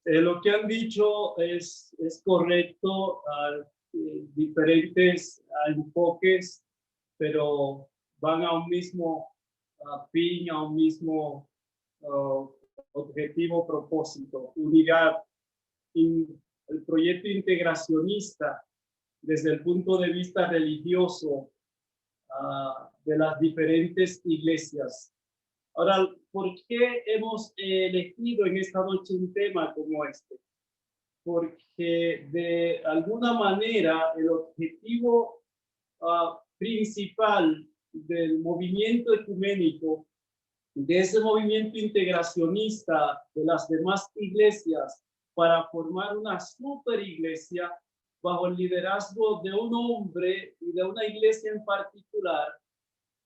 Lo que han dicho es correcto, diferentes enfoques, pero van a un mismo fin, a un mismo objetivo, propósito, unidad. El proyecto integracionista desde el punto de vista religioso de las diferentes iglesias. Ahora, ¿por qué hemos elegido en esta noche un tema como este? Porque de alguna manera el objetivo principal del movimiento ecuménico, de ese movimiento integracionista de las demás iglesias para formar una super iglesia bajo el liderazgo de un hombre y de una iglesia en particular,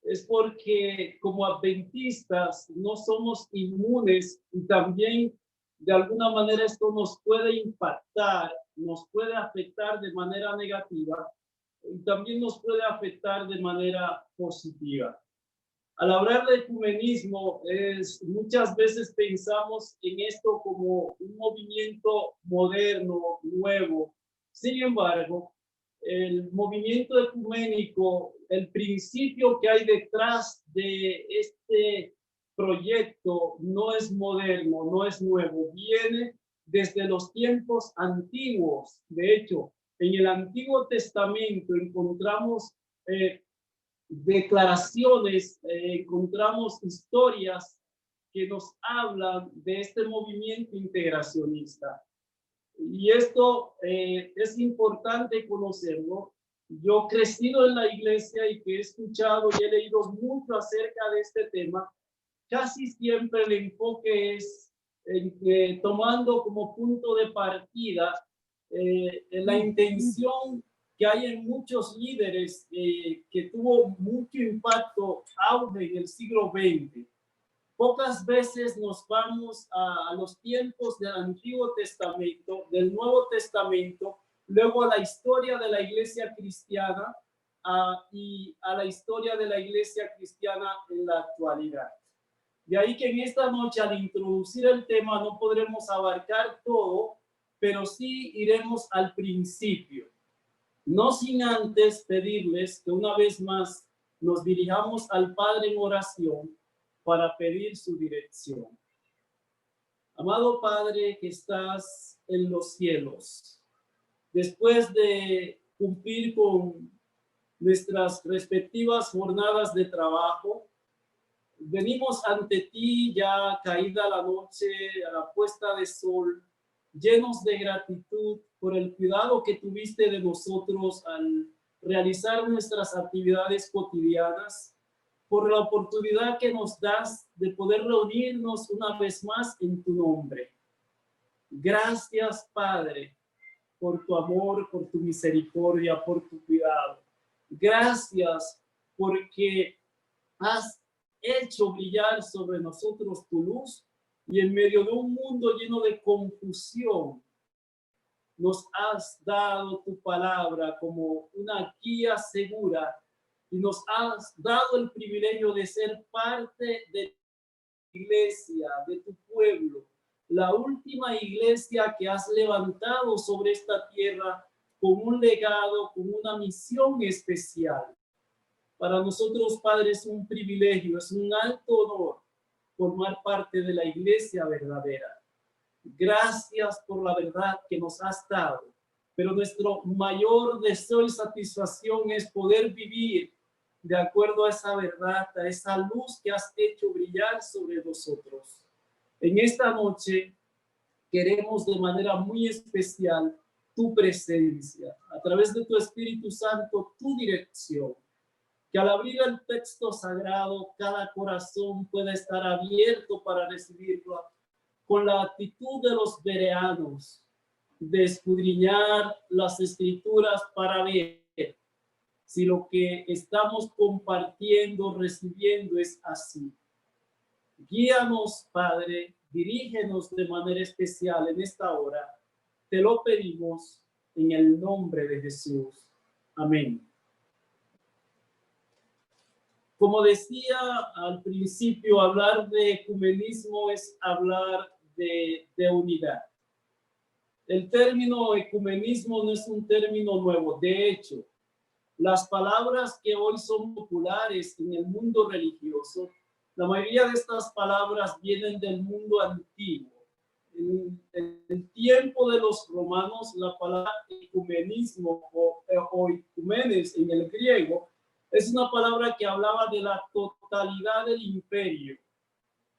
es porque como adventistas no somos inmunes y también de alguna manera esto nos puede impactar, nos puede afectar de manera negativa y también nos puede afectar de manera positiva. Al hablar de ecumenismo, muchas veces pensamos en esto como un movimiento moderno, nuevo. Sin embargo, el movimiento ecuménico, el principio que hay detrás de este proyecto no es moderno, no es nuevo, viene desde los tiempos antiguos. De hecho, en el Antiguo Testamento encontramos declaraciones, encontramos historias que nos hablan de este movimiento integracionista. Y esto es importante conocerlo. Yo he crecido en la iglesia y que he escuchado y he leído mucho acerca de este tema. Casi siempre el enfoque es tomando como punto de partida la intención que hay en muchos líderes que tuvo mucho impacto, auge en el siglo XX. Pocas veces nos vamos a los tiempos del Antiguo Testamento, del Nuevo Testamento, luego a la historia de la iglesia cristiana y a la historia de la iglesia cristiana en la actualidad. De ahí que en esta noche, al introducir el tema, no podremos abarcar todo, pero sí iremos al principio. No sin antes pedirles que una vez más nos dirijamos al Padre en oración para pedir su dirección. Amado Padre que estás en los cielos, después de cumplir con nuestras respectivas jornadas de trabajo, venimos ante ti ya caída la noche, a la puesta de sol, llenos de gratitud por el cuidado que tuviste de nosotros al realizar nuestras actividades cotidianas, por la oportunidad que nos das de poder reunirnos una vez más en tu nombre. Gracias, Padre, por tu amor, por tu misericordia, por tu cuidado. Gracias porque has hecho brillar sobre nosotros tu luz y en medio de un mundo lleno de confusión, nos has dado tu palabra como una guía segura y nos has dado el privilegio de ser parte de tu iglesia, de tu pueblo, la última iglesia que has levantado sobre esta tierra con un legado, con una misión especial. Para nosotros, Padre, es un privilegio, es un alto honor formar parte de la iglesia verdadera. Gracias por la verdad que nos has dado, pero nuestro mayor deseo y satisfacción es poder vivir de acuerdo a esa verdad, a esa luz que has hecho brillar sobre nosotros. En esta noche queremos de manera muy especial tu presencia, a través de tu Espíritu Santo, tu dirección. Que al abrir el texto sagrado, cada corazón pueda estar abierto para recibirlo con la actitud de los bereanos, de escudriñar las escrituras para ver si lo que estamos compartiendo, recibiendo es así. Guíanos, Padre, dirígenos de manera especial en esta hora. Te lo pedimos en el nombre de Jesús. Amén. Como decía al principio, hablar de ecumenismo es hablar de unidad. El término ecumenismo no es un término nuevo. De hecho, las palabras que hoy son populares en el mundo religioso, la mayoría de estas palabras vienen del mundo antiguo. En el tiempo de los romanos, la palabra ecumenismo o ecumenes en el griego es una palabra que hablaba de la totalidad del imperio,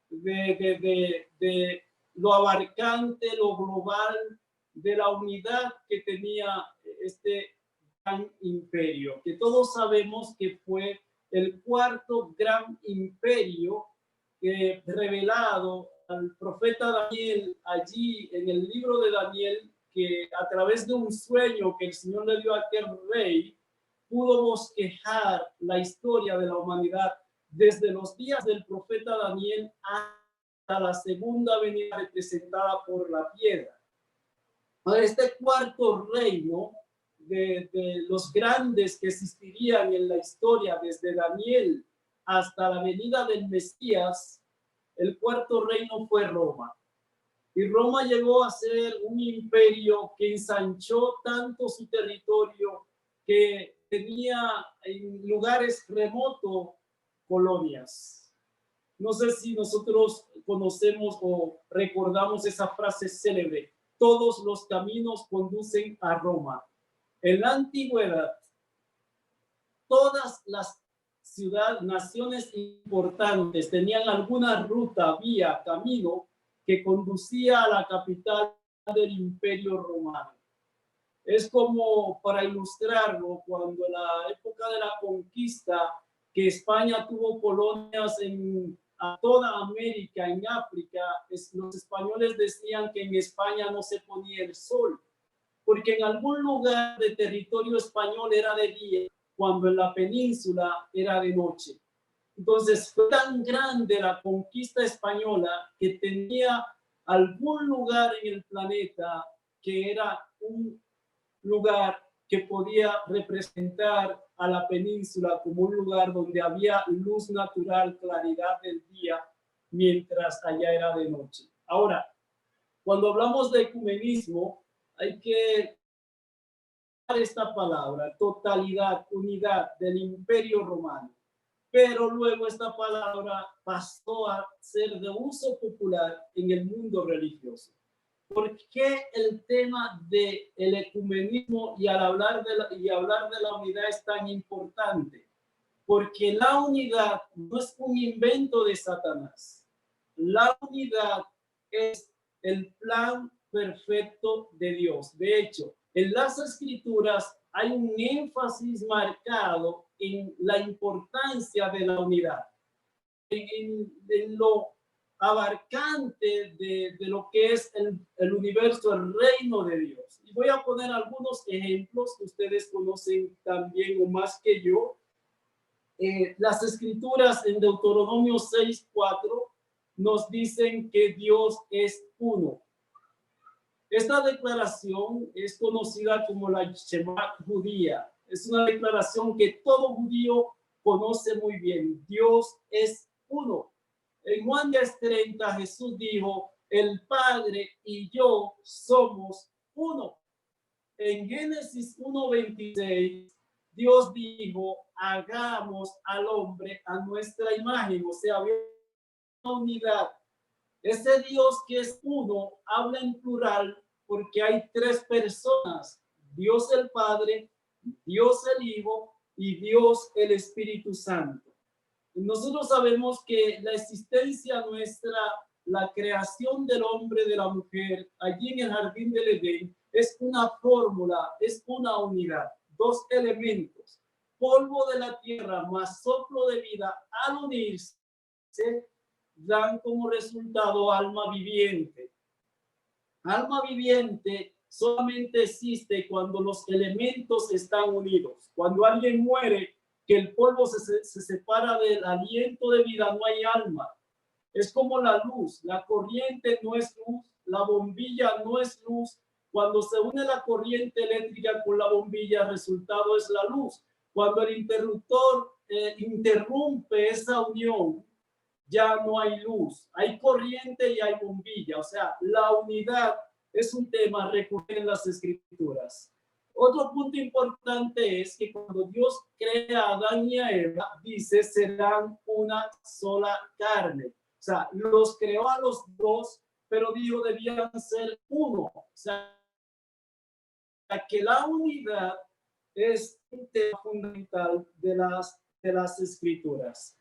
de lo abarcante, lo global, de la unidad que tenía este gran imperio, que todos sabemos que fue el cuarto gran imperio revelado al profeta Daniel allí en el libro de Daniel, que a través de un sueño que el Señor le dio a aquel rey, pudo bosquejar la historia de la humanidad desde los días del profeta Daniel hasta la segunda venida representada por la piedra. Este cuarto reino de los grandes que existirían en la historia desde Daniel hasta la venida del Mesías, el cuarto reino fue Roma. Y Roma llegó a ser un imperio que ensanchó tanto su territorio que tenía en lugares remotos colonias. No sé si nosotros conocemos o recordamos esa frase célebre: todos los caminos conducen a Roma. En la antigüedad, todas las ciudades, naciones importantes tenían alguna ruta, vía, camino que conducía a la capital del Imperio Romano. Es como, para ilustrarlo, cuando en la época de la conquista, que España tuvo colonias en toda América, en África, los españoles decían que en España no se ponía el sol, porque en algún lugar de territorio español era de día, cuando en la península era de noche. Entonces fue tan grande la conquista española que tenía algún lugar en el planeta que era un lugar que podía representar a la península como un lugar donde había luz natural, claridad del día, mientras allá era de noche. Ahora, cuando hablamos de ecumenismo, hay que dar esta palabra, totalidad, unidad del Imperio Romano. Pero luego esta palabra pasó a ser de uso popular en el mundo religioso. ¿Por qué el tema del ecumenismo y hablar de la unidad es tan importante? Porque la unidad no es un invento de Satanás. La unidad es el plan perfecto de Dios. De hecho, en las Escrituras hay un énfasis marcado en la importancia de la unidad, en lo abarcante de lo que es el universo, el reino de Dios. Y voy a poner algunos ejemplos que ustedes conocen también o más que yo. Las Escrituras en Deuteronomio 6:4 nos dicen que Dios es uno. Esta declaración es conocida como la Shema judía. Es una declaración que todo judío conoce muy bien. Dios es uno. En Juan 10:30 Jesús dijo: el Padre y yo somos uno. En Génesis 1:26 Dios dijo: hagamos al hombre a nuestra imagen. O sea, había una unidad. Ese Dios que es uno habla en plural porque hay tres personas: Dios el Padre, Dios el Hijo y Dios el Espíritu Santo. Nosotros sabemos que la existencia nuestra, la creación del hombre y de la mujer allí en el jardín del Edén, es una fórmula, es una unidad, dos elementos: polvo de la tierra más soplo de vida. Al unirse dan como resultado alma viviente. Alma viviente solamente existe cuando los elementos están unidos. Cuando alguien muere, que el polvo se separa del aliento de vida, no hay alma. Es como la luz, la corriente no es luz, la bombilla no es luz. Cuando se une la corriente eléctrica con la bombilla, el resultado es la luz. Cuando el interruptor interrumpe esa unión, ya no hay luz, hay corriente y hay bombilla. O sea, la unidad es un tema recurrente en las escrituras. Otro punto importante es que cuando Dios crea a Adán y a Eva, dice, serán una sola carne. O sea, los creó a los dos, pero dijo debían ser uno. O sea, que la unidad es un tema fundamental de las escrituras.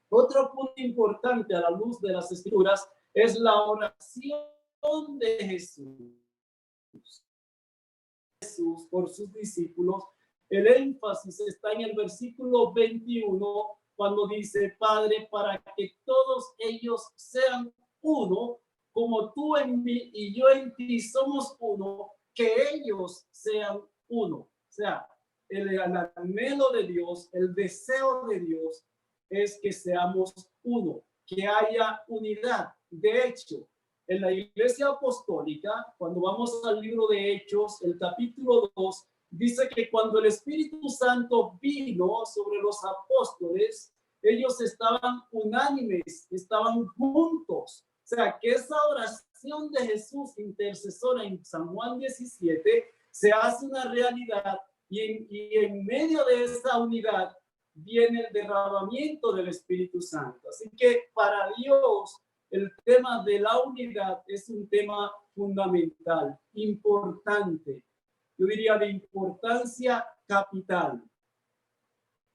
Otro punto importante a la luz de las escrituras es la oración de Jesús por sus discípulos. El énfasis está en el versículo 21 cuando dice, Padre, para que todos ellos sean uno, como tú en mí y yo en ti somos uno, que ellos sean uno. O sea, el anhelo de Dios, el deseo de Dios es que seamos uno, que haya unidad. De hecho, en la iglesia apostólica, cuando vamos al libro de Hechos, el capítulo 2, dice que cuando el Espíritu Santo vino sobre los apóstoles, ellos estaban unánimes, estaban juntos. O sea, que esa oración de Jesús intercesora en San Juan 17 se hace una realidad y en medio de esa unidad viene el derramamiento del Espíritu Santo. Así que para Dios el tema de la unidad es un tema fundamental, importante. Yo diría de importancia capital.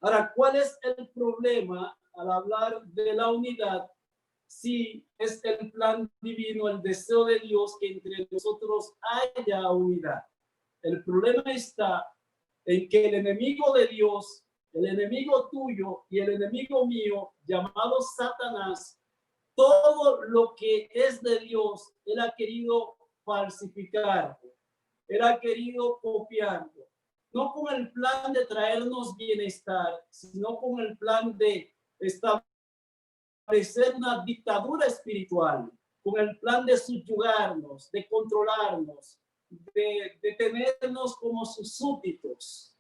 Ahora, ¿cuál es el problema al hablar de la unidad? Si es el plan divino, el deseo de Dios que entre nosotros haya unidad. El problema está en que el enemigo de Dios, el enemigo tuyo y el enemigo mío, llamado Satanás, todo lo que es de Dios, él ha querido falsificar, él ha querido copiarlo, no con el plan de traernos bienestar, sino con el plan de establecer una dictadura espiritual, con el plan de subyugarnos, de controlarnos, de tenernos como sus súbditos.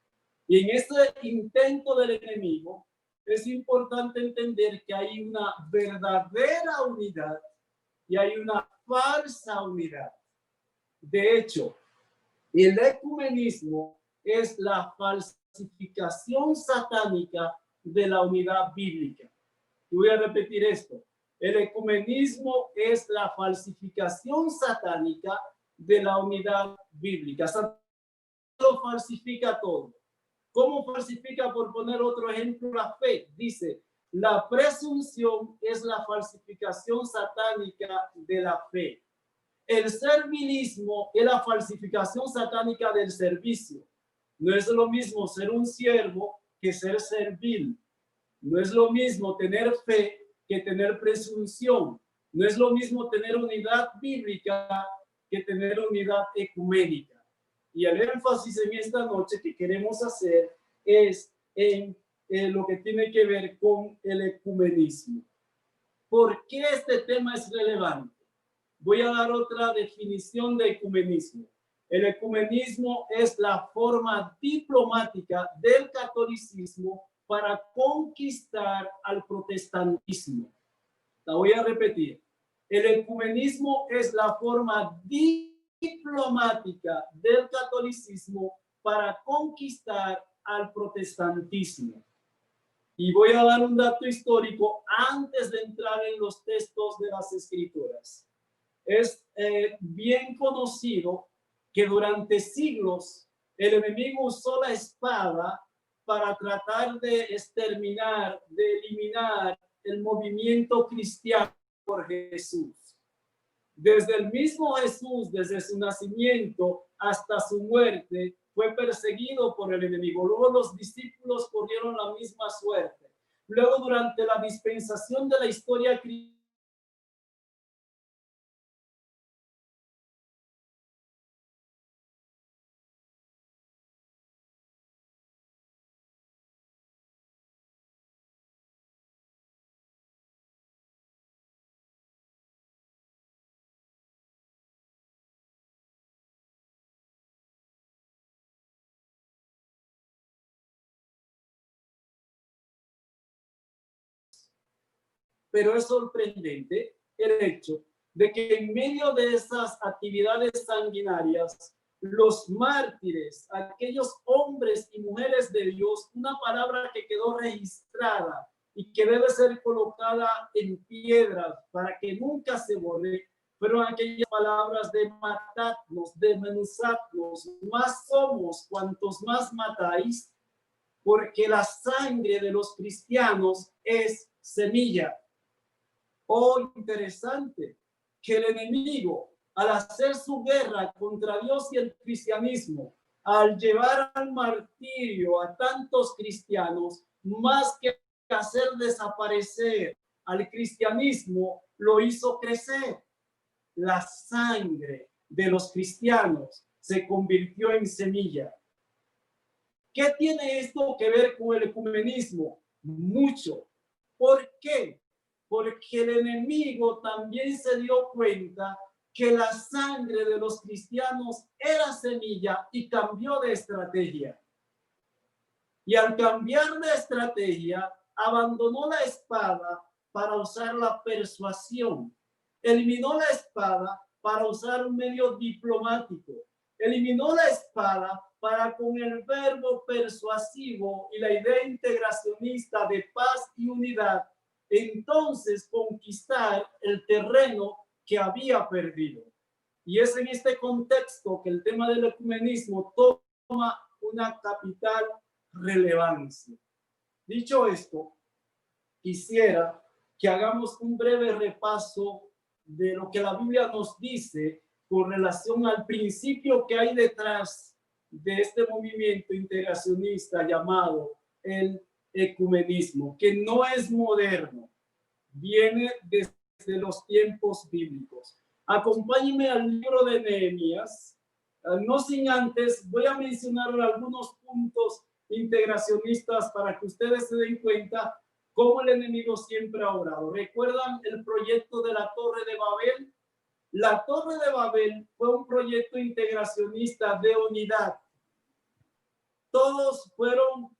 Y en este intento del enemigo, es importante entender que hay una verdadera unidad y hay una falsa unidad. De hecho, el ecumenismo es la falsificación satánica de la unidad bíblica. Y voy a repetir esto. El ecumenismo es la falsificación satánica de la unidad bíblica. Satanás lo falsifica todo. ¿Cómo falsifica? Por poner otro ejemplo, la fe. Dice, la presunción es la falsificación satánica de la fe. El servilismo es la falsificación satánica del servicio. No es lo mismo ser un siervo que ser servil. No es lo mismo tener fe que tener presunción. No es lo mismo tener unidad bíblica que tener unidad ecuménica. Y el énfasis en esta noche que queremos hacer es en lo que tiene que ver con el ecumenismo. ¿Por qué este tema es relevante? Voy a dar otra definición de ecumenismo. El ecumenismo es la forma diplomática del catolicismo para conquistar al protestantismo. La voy a repetir. El ecumenismo es la forma diplomática del catolicismo para conquistar al protestantismo. Y voy a dar un dato histórico antes de entrar en los textos de las escrituras. Es bien conocido que durante siglos el enemigo usó la espada para tratar de exterminar, de eliminar el movimiento cristiano por Jesús. Desde el mismo Jesús, desde su nacimiento hasta su muerte, fue perseguido por el enemigo. Luego los discípulos corrieron la misma suerte. Luego, durante la dispensación de la historia cristiana, Pero es sorprendente el hecho de que en medio de esas actividades sanguinarias, los mártires, aquellos hombres y mujeres de Dios, una palabra que quedó registrada y que debe ser colocada en piedras para que nunca se borre, fueron aquellas palabras de matadnos, de menuzadnos, más somos cuantos más matáis, porque la sangre de los cristianos es semilla. Oh, interesante que el enemigo, al hacer su guerra contra Dios y el cristianismo, al llevar al martirio a tantos cristianos, más que hacer desaparecer al cristianismo, lo hizo crecer. La sangre de los cristianos se convirtió en semilla. ¿Qué tiene esto que ver con el ecumenismo? Mucho. ¿Por qué? Porque el enemigo también se dio cuenta que la sangre de los cristianos era semilla y cambió de estrategia. Y al cambiar de estrategia, abandonó la espada para usar la persuasión. Eliminó la espada para usar un medio diplomático. Eliminó la espada para, con el verbo persuasivo y la idea integracionista de paz y unidad, entonces conquistar el terreno que había perdido. Y es en este contexto que el tema del ecumenismo toma una capital relevancia. Dicho esto, quisiera que hagamos un breve repaso de lo que la Biblia nos dice con relación al principio que hay detrás de este movimiento integracionista llamado el ecumenismo, que no es moderno, viene desde los tiempos bíblicos. Acompáñenme al libro de Nehemías. No sin antes, voy a mencionar algunos puntos integracionistas para que ustedes se den cuenta cómo el enemigo siempre ha obrado. ¿Recuerdan el proyecto de la Torre de Babel? La Torre de Babel fue un proyecto integracionista de unidad. Todos fueron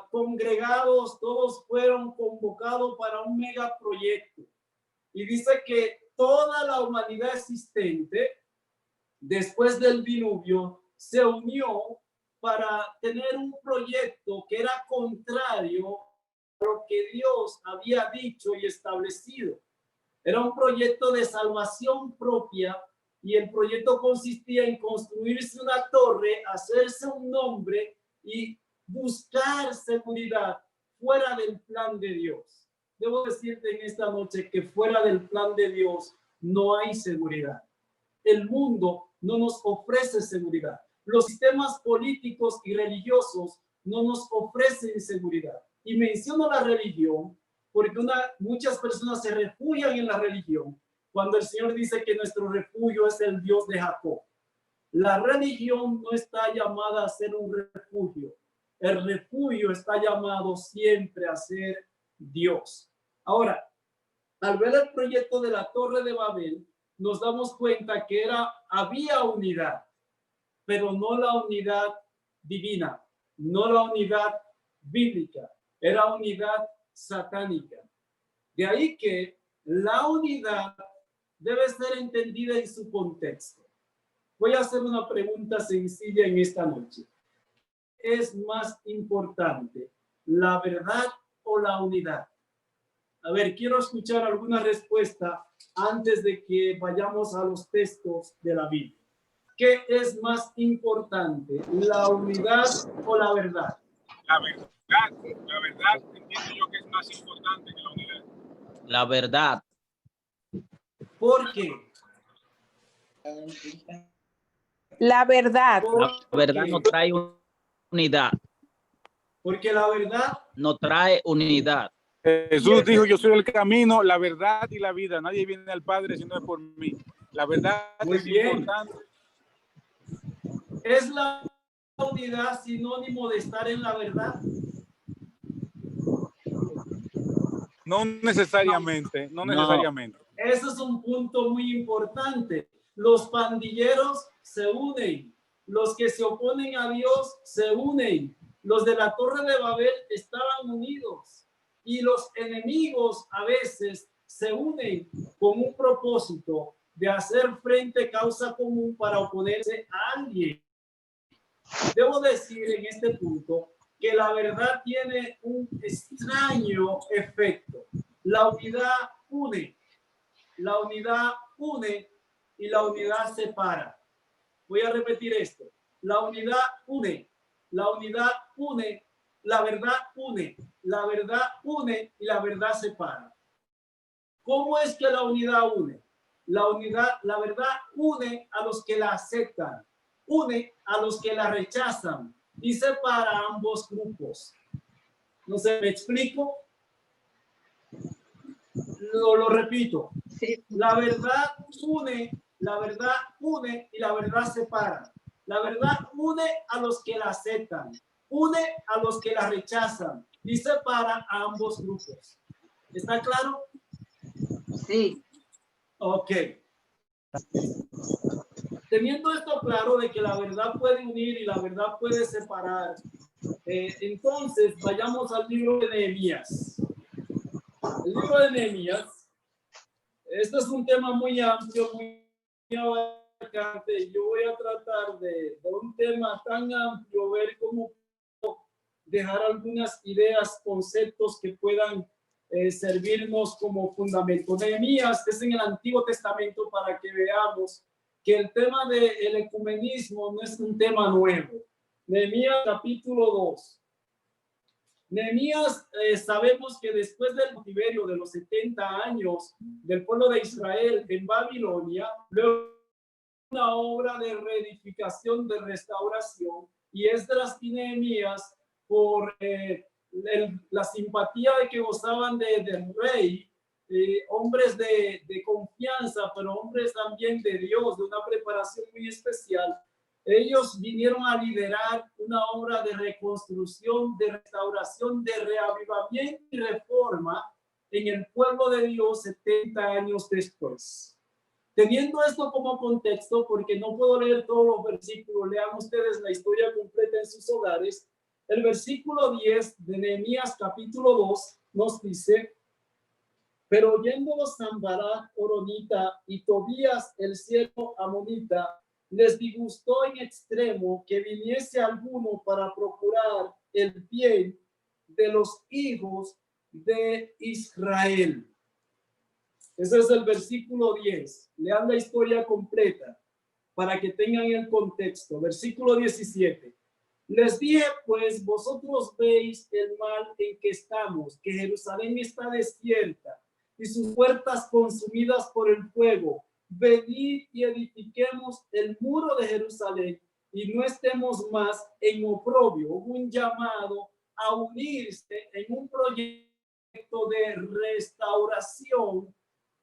congregados, todos fueron convocados para un megaproyecto. Y dice que toda la humanidad existente, después del diluvio, se unió para tener un proyecto que era contrario a lo que Dios había dicho y establecido. Era un proyecto de salvación propia y el proyecto consistía en construirse una torre, hacerse un nombre y buscar seguridad fuera del plan de Dios. Debo decirte en esta noche que fuera del plan de Dios no hay seguridad. El mundo no nos ofrece seguridad. Los sistemas políticos y religiosos no nos ofrecen seguridad. Y menciono la religión porque muchas personas se refugian en la religión cuando el Señor dice que nuestro refugio es el Dios de Jacob. La religión no está llamada a ser un refugio. El refugio está llamado siempre a ser Dios. Ahora, al ver el proyecto de la Torre de Babel, nos damos cuenta que había unidad, pero no la unidad divina, no la unidad bíblica, era unidad satánica. De ahí que la unidad debe ser entendida en su contexto. Voy a hacer una pregunta sencilla en esta noche. ¿Es más importante la verdad o la unidad? A ver, quiero escuchar alguna respuesta antes de que vayamos a los textos de la Biblia. ¿Qué es más importante, la unidad o la verdad? La verdad entiendo yo que es más importante que la unidad. La verdad. ¿Por qué? La verdad. La verdad no trae unidad. Porque la verdad no trae unidad. Jesús dijo, yo soy el camino, la verdad y la vida. Nadie viene al Padre si no es por mí. La verdad es importante. ¿Es la unidad sinónimo de estar en la verdad? No necesariamente, no necesariamente. Ese es un punto muy importante. Los pandilleros se unen. Los que se oponen a Dios se unen. Los de la Torre de Babel estaban unidos. Y los enemigos a veces se unen con un propósito de hacer frente causa común para oponerse a alguien. Debo decir en este punto que la verdad tiene un extraño efecto. La unidad une, la unidad une y la unidad separa. Voy a repetir esto. La unidad une, la unidad une, la verdad une, la verdad une y la verdad separa. ¿Cómo es que la unidad une? La verdad une a los que la aceptan, une a los que la rechazan y separa a ambos grupos. No sé, ¿me explico? Lo repito. La verdad une y la verdad separa. La verdad une a los que la aceptan, une a los que la rechazan y separa a ambos grupos. ¿Está claro? Sí. Ok. Teniendo esto claro de que la verdad puede unir y la verdad puede separar, entonces vayamos al libro de Nehemías. El libro de Nehemías, este es un tema muy amplio, muy abarcante. Yo voy a tratar de un tema tan amplio, ver cómo dejar algunas ideas, conceptos que puedan servirnos como fundamento. Nehemías es en el Antiguo Testamento para que veamos que el tema del ecumenismo no es un tema nuevo. Nehemías capítulo 2. Nehemías, sabemos que después del cautiverio de los 70 años del pueblo de Israel en Babilonia, luego una obra de reedificación, de restauración, y Esdras y Nehemías, por la simpatía de que gozaban del rey, hombres de confianza, pero hombres también de Dios, de una preparación muy especial, ellos vinieron a liderar una obra de reconstrucción, de restauración, de reavivamiento y reforma en el pueblo de Dios 70 años después. Teniendo esto como contexto, porque no puedo leer todos los versículos, lean ustedes la historia completa en sus hogares. El versículo 10 de Nehemías capítulo 2 nos dice: pero oyéndolo Sanballat horonita y Tobías el siervo amonita, les disgustó en extremo que viniese alguno para procurar el bien de los hijos de Israel. Ese es el versículo 10. Lean la historia completa para que tengan el contexto. Versículo 17. Les dije, pues, vosotros veis el mal en que estamos, que Jerusalén está desierta y sus puertas consumidas por el fuego. Venid y edifiquemos el muro de Jerusalén y no estemos más en oprobio. Hubo un llamado a unirse en un proyecto de restauración,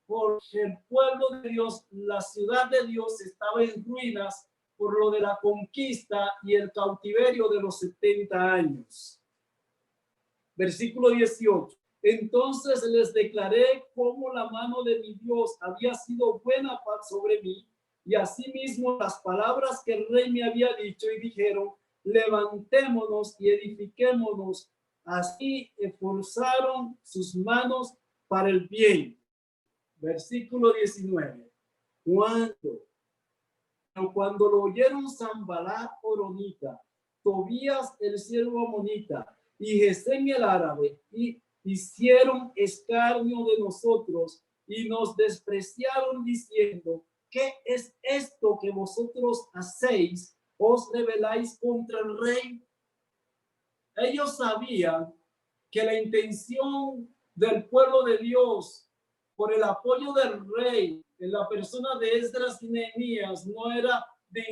porque el pueblo de Dios, la ciudad de Dios, estaba en ruinas por lo de la conquista y el cautiverio de los 70 años. Versículo 18. Entonces les declaré cómo la mano de mi Dios había sido buena sobre mí, y asimismo las palabras que el rey me había dicho, y dijeron: levantémonos y edifiquémonos. Así esforzaron sus manos para el bien. Versículo 19. Cuando lo oyeron Sanballat horonita, Tobías el siervo amonita y Gesem el árabe, y hicieron escarnio de nosotros y nos despreciaron diciendo: ¿qué es esto que vosotros hacéis? ¿Os rebeláis contra el rey? Ellos sabían que la intención del pueblo de Dios, por el apoyo del rey en la persona de Esdras y Nehemías, no era de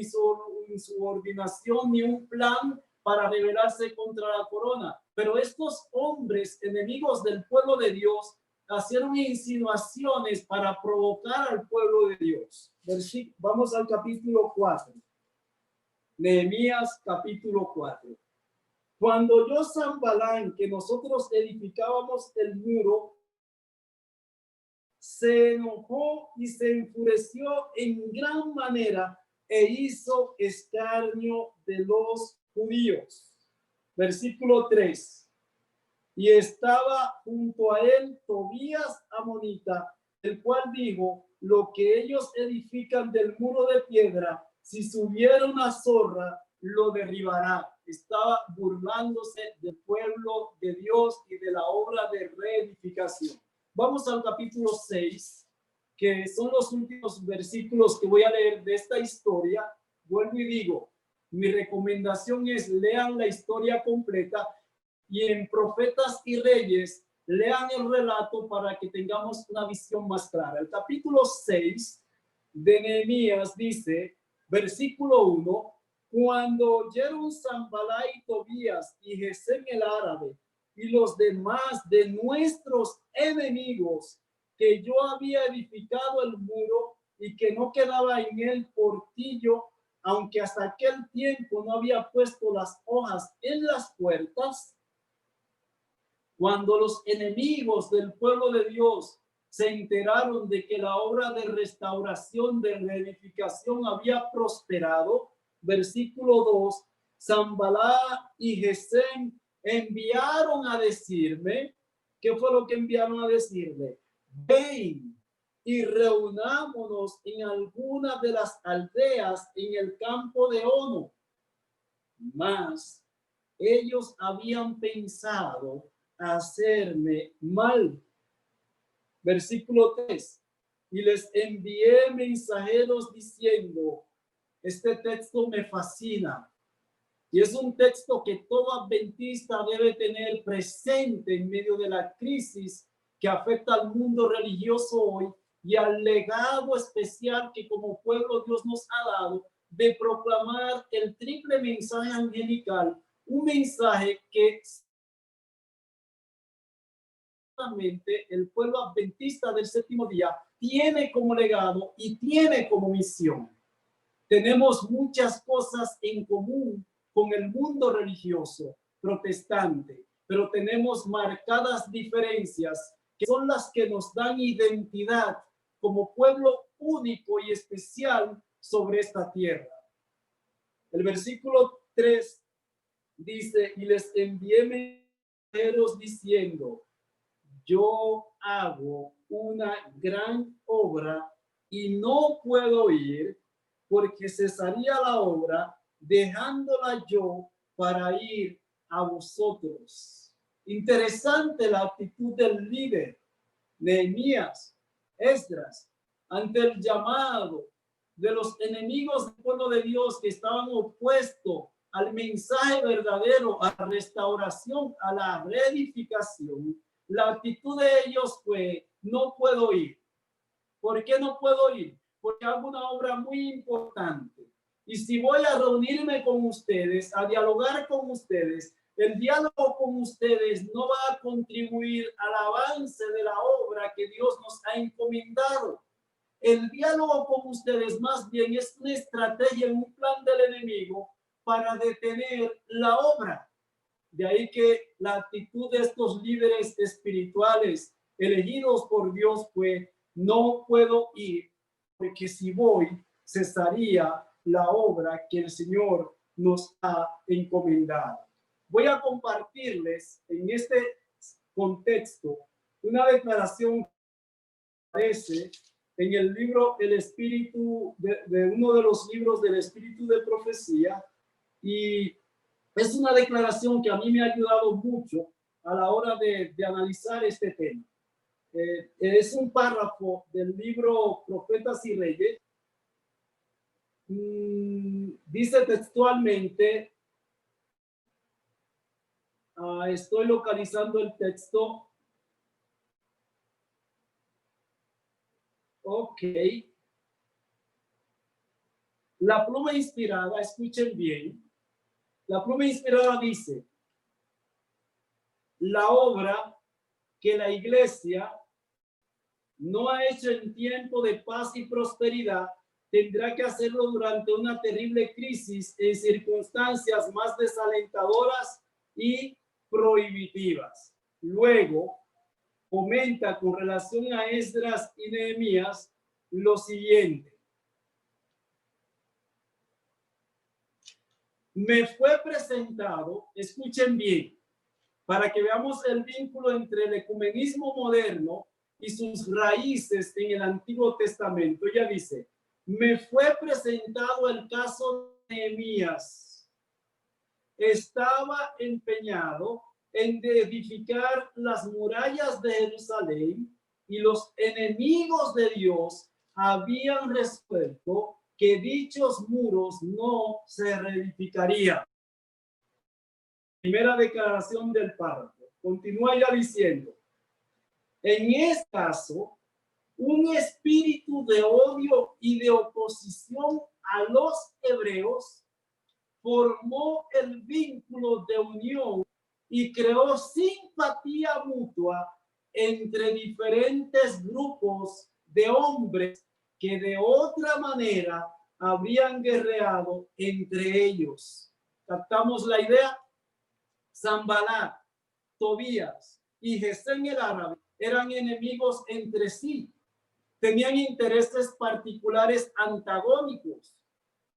insubordinación ni un plan para rebelarse contra la corona. Pero estos hombres enemigos del pueblo de Dios hicieron insinuaciones para provocar al pueblo de Dios. Vamos al capítulo 4. Nehemías capítulo 4. Cuando oyó Sanballat que nosotros edificábamos el muro, se enojó y se enfureció en gran manera e hizo escarnio de los judíos. Versículo 3. Y estaba junto a él Tobías amonita, el cual dijo: lo que ellos edifican del muro de piedra, si subiera una zorra, lo derribará. Estaba burlándose del pueblo de Dios y de la obra de reedificación. Vamos al capítulo 6, que son los últimos versículos que voy a leer de esta historia. Vuelvo y digo, mi recomendación es: lean la historia completa, y en Profetas y Reyes lean el relato para que tengamos una visión más clara. El capítulo 6 de Nehemías dice, versículo 1: cuando oyeron Sanballat y Tobías y Gesem el árabe y los demás de nuestros enemigos que yo había edificado el muro y que no quedaba en él portillo, aunque hasta aquel tiempo no había puesto las hojas en las puertas, cuando los enemigos del pueblo de Dios se enteraron de que la obra de restauración, de reedificación había prosperado, versículo 2, Sanballat y Gesem enviaron a decirme, ¿qué fue lo que enviaron a decirle? Ven y reunámonos en alguna de las aldeas en el campo de Ono. Mas ellos habían pensado hacerme mal. Versículo 3: y les envié mensajeros diciendo, este texto me fascina y es un texto que todo adventista debe tener presente en medio de la crisis que afecta al mundo religioso hoy y al legado especial que como pueblo Dios nos ha dado de proclamar el triple mensaje angelical, un mensaje que el pueblo adventista del séptimo día tiene como legado y tiene como misión. Tenemos muchas cosas en común con el mundo religioso protestante, pero tenemos marcadas diferencias que son las que nos dan identidad como pueblo único y especial sobre esta tierra. El versículo 3 dice, y les envié mensajeros diciendo, yo hago una gran obra y no puedo ir, porque cesaría la obra dejándola yo para ir a vosotros. Interesante la actitud del líder, Nehemías, Esdras, ante el llamado de los enemigos del pueblo de Dios que estaban opuestos al mensaje verdadero, a la restauración, a la reedificación. La actitud de ellos fue, no puedo ir. ¿Por qué no puedo ir? Porque hago una obra muy importante. Y si voy a reunirme con ustedes, a dialogar con ustedes, el diálogo con ustedes no va a contribuir al avance de la obra que Dios nos ha encomendado. El diálogo con ustedes más bien es una estrategia, un plan del enemigo para detener la obra. De ahí que la actitud de estos líderes espirituales elegidos por Dios fue, no puedo ir, porque si voy, cesaría la obra que el Señor nos ha encomendado. Voy a compartirles en este contexto una declaración que aparece en el libro El Espíritu, de uno de los libros del Espíritu de Profecía, y es una declaración que a mí me ha ayudado mucho a la hora de analizar este tema. Es un párrafo del libro Profetas y Reyes. Dice textualmente, estoy localizando el texto. Ok. La pluma inspirada, escuchen bien. La pluma inspirada dice, la obra que la iglesia no ha hecho en tiempo de paz y prosperidad, tendrá que hacerlo durante una terrible crisis en circunstancias más desalentadoras y prohibitivas. Luego, comenta con relación a Esdras y Nehemías lo siguiente. Me fue presentado, escuchen bien, para que veamos el vínculo entre el ecumenismo moderno y sus raíces en el Antiguo Testamento. Ella dice, me fue presentado el caso de Nehemías. Estaba empeñado en edificar las murallas de Jerusalén y los enemigos de Dios habían resuelto que dichos muros no se reedificarían. Primera declaración del párrafo. Continúa ya diciendo, en este caso, un espíritu de odio y de oposición a los hebreos formó el vínculo de unión y creó simpatía mutua entre diferentes grupos de hombres que de otra manera habrían guerreado entre ellos. ¿Captamos la idea? Sanballat, Tobías y Gesén el árabe eran enemigos entre sí. Tenían intereses particulares antagónicos.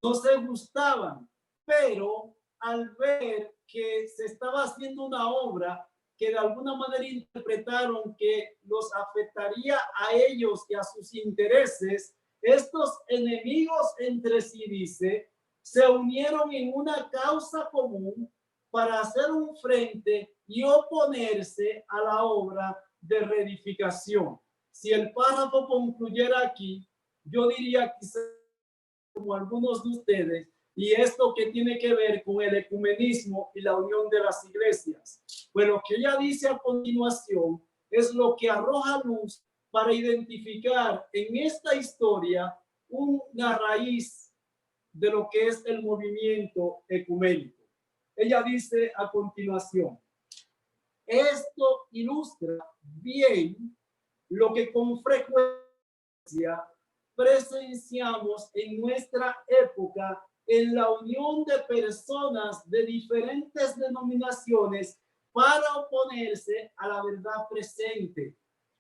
No se gustaban, pero al ver que se estaba haciendo una obra que de alguna manera interpretaron que los afectaría a ellos y a sus intereses, estos enemigos entre sí, dice, se unieron en una causa común para hacer un frente y oponerse a la obra de reedificación. Si el párrafo concluyera aquí, yo diría quizás como algunos de ustedes, y esto que tiene que ver con el ecumenismo y la unión de las iglesias. Pues lo que ella dice a continuación es lo que arroja luz para identificar en esta historia una raíz de lo que es el movimiento ecuménico. Ella dice a continuación, esto ilustra bien lo que con frecuencia presenciamos en nuestra época en la unión de personas de diferentes denominaciones para oponerse a la verdad presente.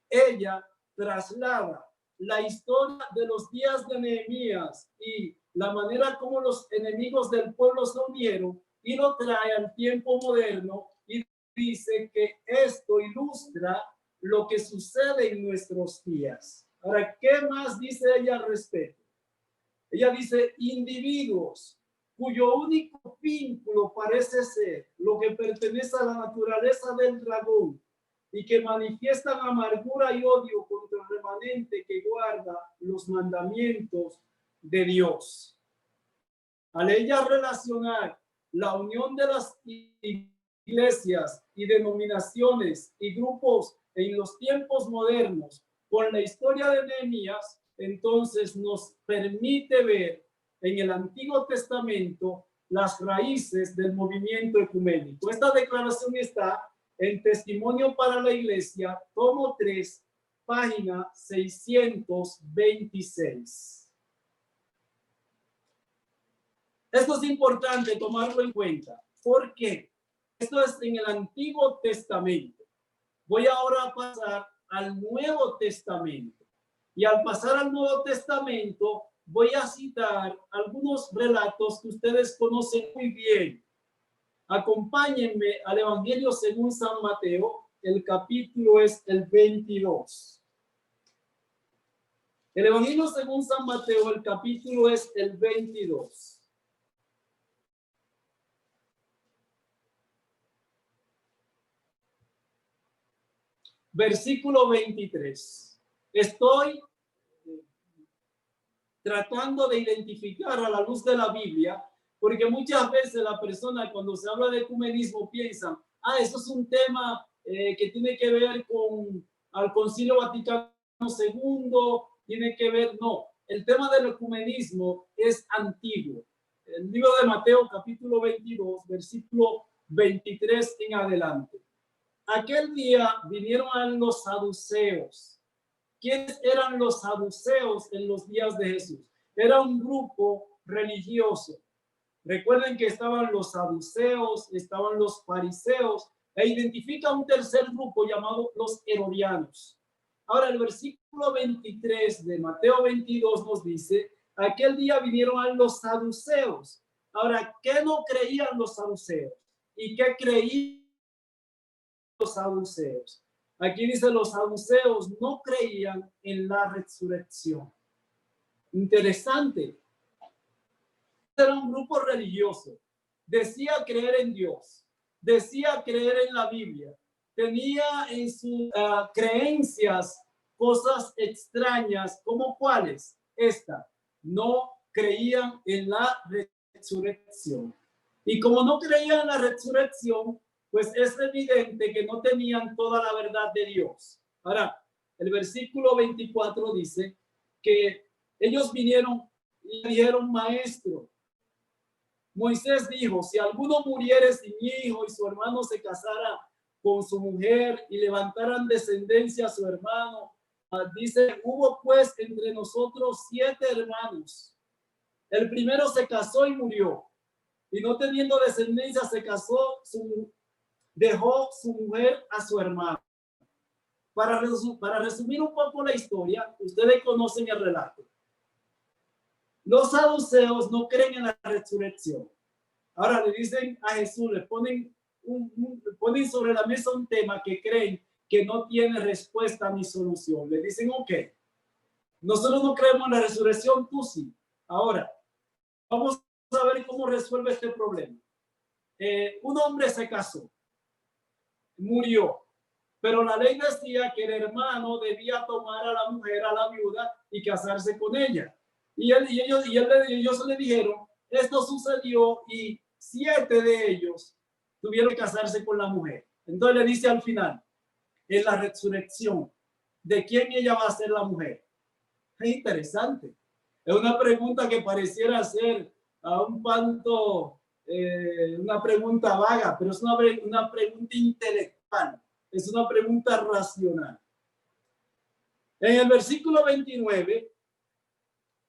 Ella traslada la historia de los días de Nehemías y la manera como los enemigos del pueblo se unieron y lo trae al tiempo moderno y dice que esto ilustra lo que sucede en nuestros días. Ahora, ¿qué más dice ella al respecto? Ella dice, individuos cuyo único vínculo parece ser lo que pertenece a la naturaleza del dragón y que manifiestan amargura y odio contra el remanente que guarda los mandamientos de Dios. Al ella relacionar la unión de las iglesias y denominaciones y grupos en los tiempos modernos con la historia de Nehemías, entonces nos permite ver en el Antiguo Testamento las raíces del movimiento ecuménico. Esta declaración está en Testimonio para la Iglesia, tomo 3, página 626. Esto es importante tomarlo en cuenta. ¿Por qué? Esto es en el Antiguo Testamento. Voy ahora a pasar al Nuevo Testamento. Y al pasar al Nuevo Testamento, voy a citar algunos relatos que ustedes conocen muy bien. Acompáñenme al Evangelio según San Mateo. El capítulo es el 22. El Evangelio según San Mateo, el capítulo es el 22. Versículo 23. Estoy tratando de identificar a la luz de la Biblia, porque muchas veces la persona cuando se habla de ecumenismo piensa, eso es un tema que tiene que ver con al Concilio Vaticano II, tiene que ver, no, el tema del ecumenismo es antiguo. El libro de Mateo, capítulo 22, versículo 23 en adelante. Aquel día vinieron a los saduceos. ¿Quiénes eran los saduceos en los días de Jesús? Era un grupo religioso. Recuerden que estaban los saduceos, estaban los fariseos, e identifica un tercer grupo llamado los herodianos. Ahora, el versículo 23 de Mateo 22 nos dice, aquel día vinieron a los saduceos. Ahora, ¿qué no creían los saduceos? ¿Y qué creían los saduceos. Aquí dice, los saduceos no creían en la resurrección. Interesante. Era un grupo religioso. Decía creer en Dios. Decía creer en la Biblia. Tenía en sus creencias cosas extrañas, como cuáles. Esta, no creían en la resurrección. Y como no creían en la resurrección, pues es evidente que no tenían toda la verdad de Dios. Ahora, el versículo 24 dice que ellos vinieron y le dijeron, maestro, Moisés dijo, si alguno muriere sin hijo y su hermano se casara con su mujer y levantaran descendencia a su hermano, dice, hubo pues entre nosotros 7 hermanos. El primero se casó y murió, y no teniendo descendencia se casó, dejó su mujer a su hermano. Para resumir un poco la historia, ustedes conocen el relato. Los saduceos no creen en la resurrección. Ahora le dicen a Jesús, le ponen sobre la mesa un tema que creen que no tiene respuesta ni solución. Le dicen, ok, nosotros no creemos en la resurrección, tú sí. Ahora, vamos a ver cómo resuelve este problema. Un hombre se casó, murió, pero la ley decía que el hermano debía tomar a la mujer, a la viuda, y casarse con ella. Y ellos le dijeron, esto sucedió y 7 de ellos tuvieron que casarse con la mujer. Entonces le dice al final, en la resurrección, ¿de quién ella va a ser la mujer? Es interesante. Es una pregunta que pareciera ser a un tanto una pregunta vaga, pero es una pregunta intelectual, es una pregunta racional. En el versículo 29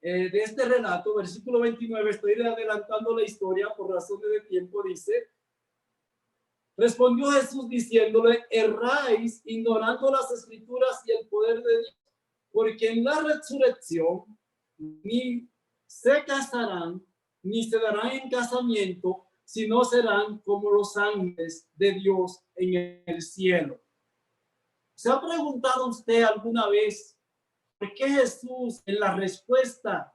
de este relato, versículo 29, estoy adelantando la historia por razones de tiempo, dice, respondió Jesús diciéndole, erráis ignorando las escrituras y el poder de Dios, porque en la resurrección ni se casarán, ni se darán en casamiento, sino serán como los ángeles de Dios en el cielo. ¿Se ha preguntado usted alguna vez por qué Jesús en la respuesta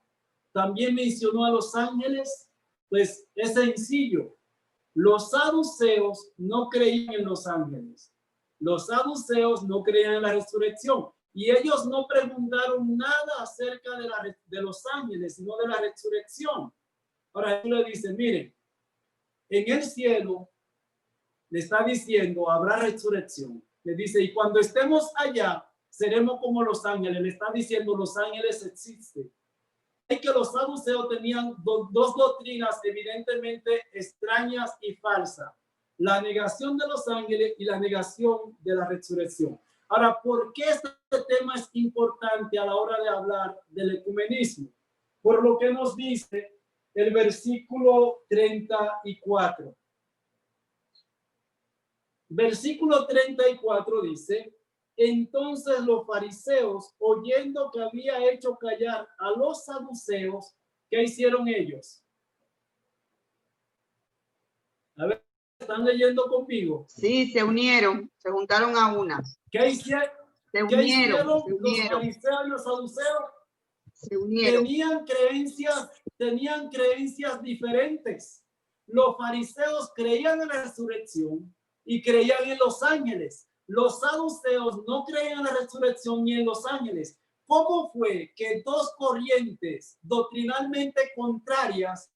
también mencionó a los ángeles? Pues es sencillo. Los saduceos no creían en los ángeles. Los saduceos no creían en la resurrección. Y ellos no preguntaron nada acerca de los ángeles, sino de la resurrección. Ahora él le dice, miren, en el cielo le está diciendo, habrá resurrección. Le dice, y cuando estemos allá, seremos como los ángeles. Le está diciendo, los ángeles existen. Es que los saduceos tenían dos doctrinas evidentemente extrañas y falsas. La negación de los ángeles y la negación de la resurrección. Ahora, ¿por qué este tema es importante a la hora de hablar del ecumenismo? Por lo que nos dice el versículo 34. Versículo 34 dice, entonces los fariseos, oyendo que había hecho callar a los saduceos, ¿qué hicieron ellos? A ver, ¿están leyendo conmigo? Sí, se unieron, se juntaron a una. ¿Qué hicieron? Se ¿Qué hicieron unieron. los fariseos y los saduceos? Se unieron. Tenían creencias diferentes. Los fariseos creían en la resurrección y creían en los ángeles. Los saduceos no creían en la resurrección ni en los ángeles. ¿Cómo fue que dos corrientes doctrinalmente contrarias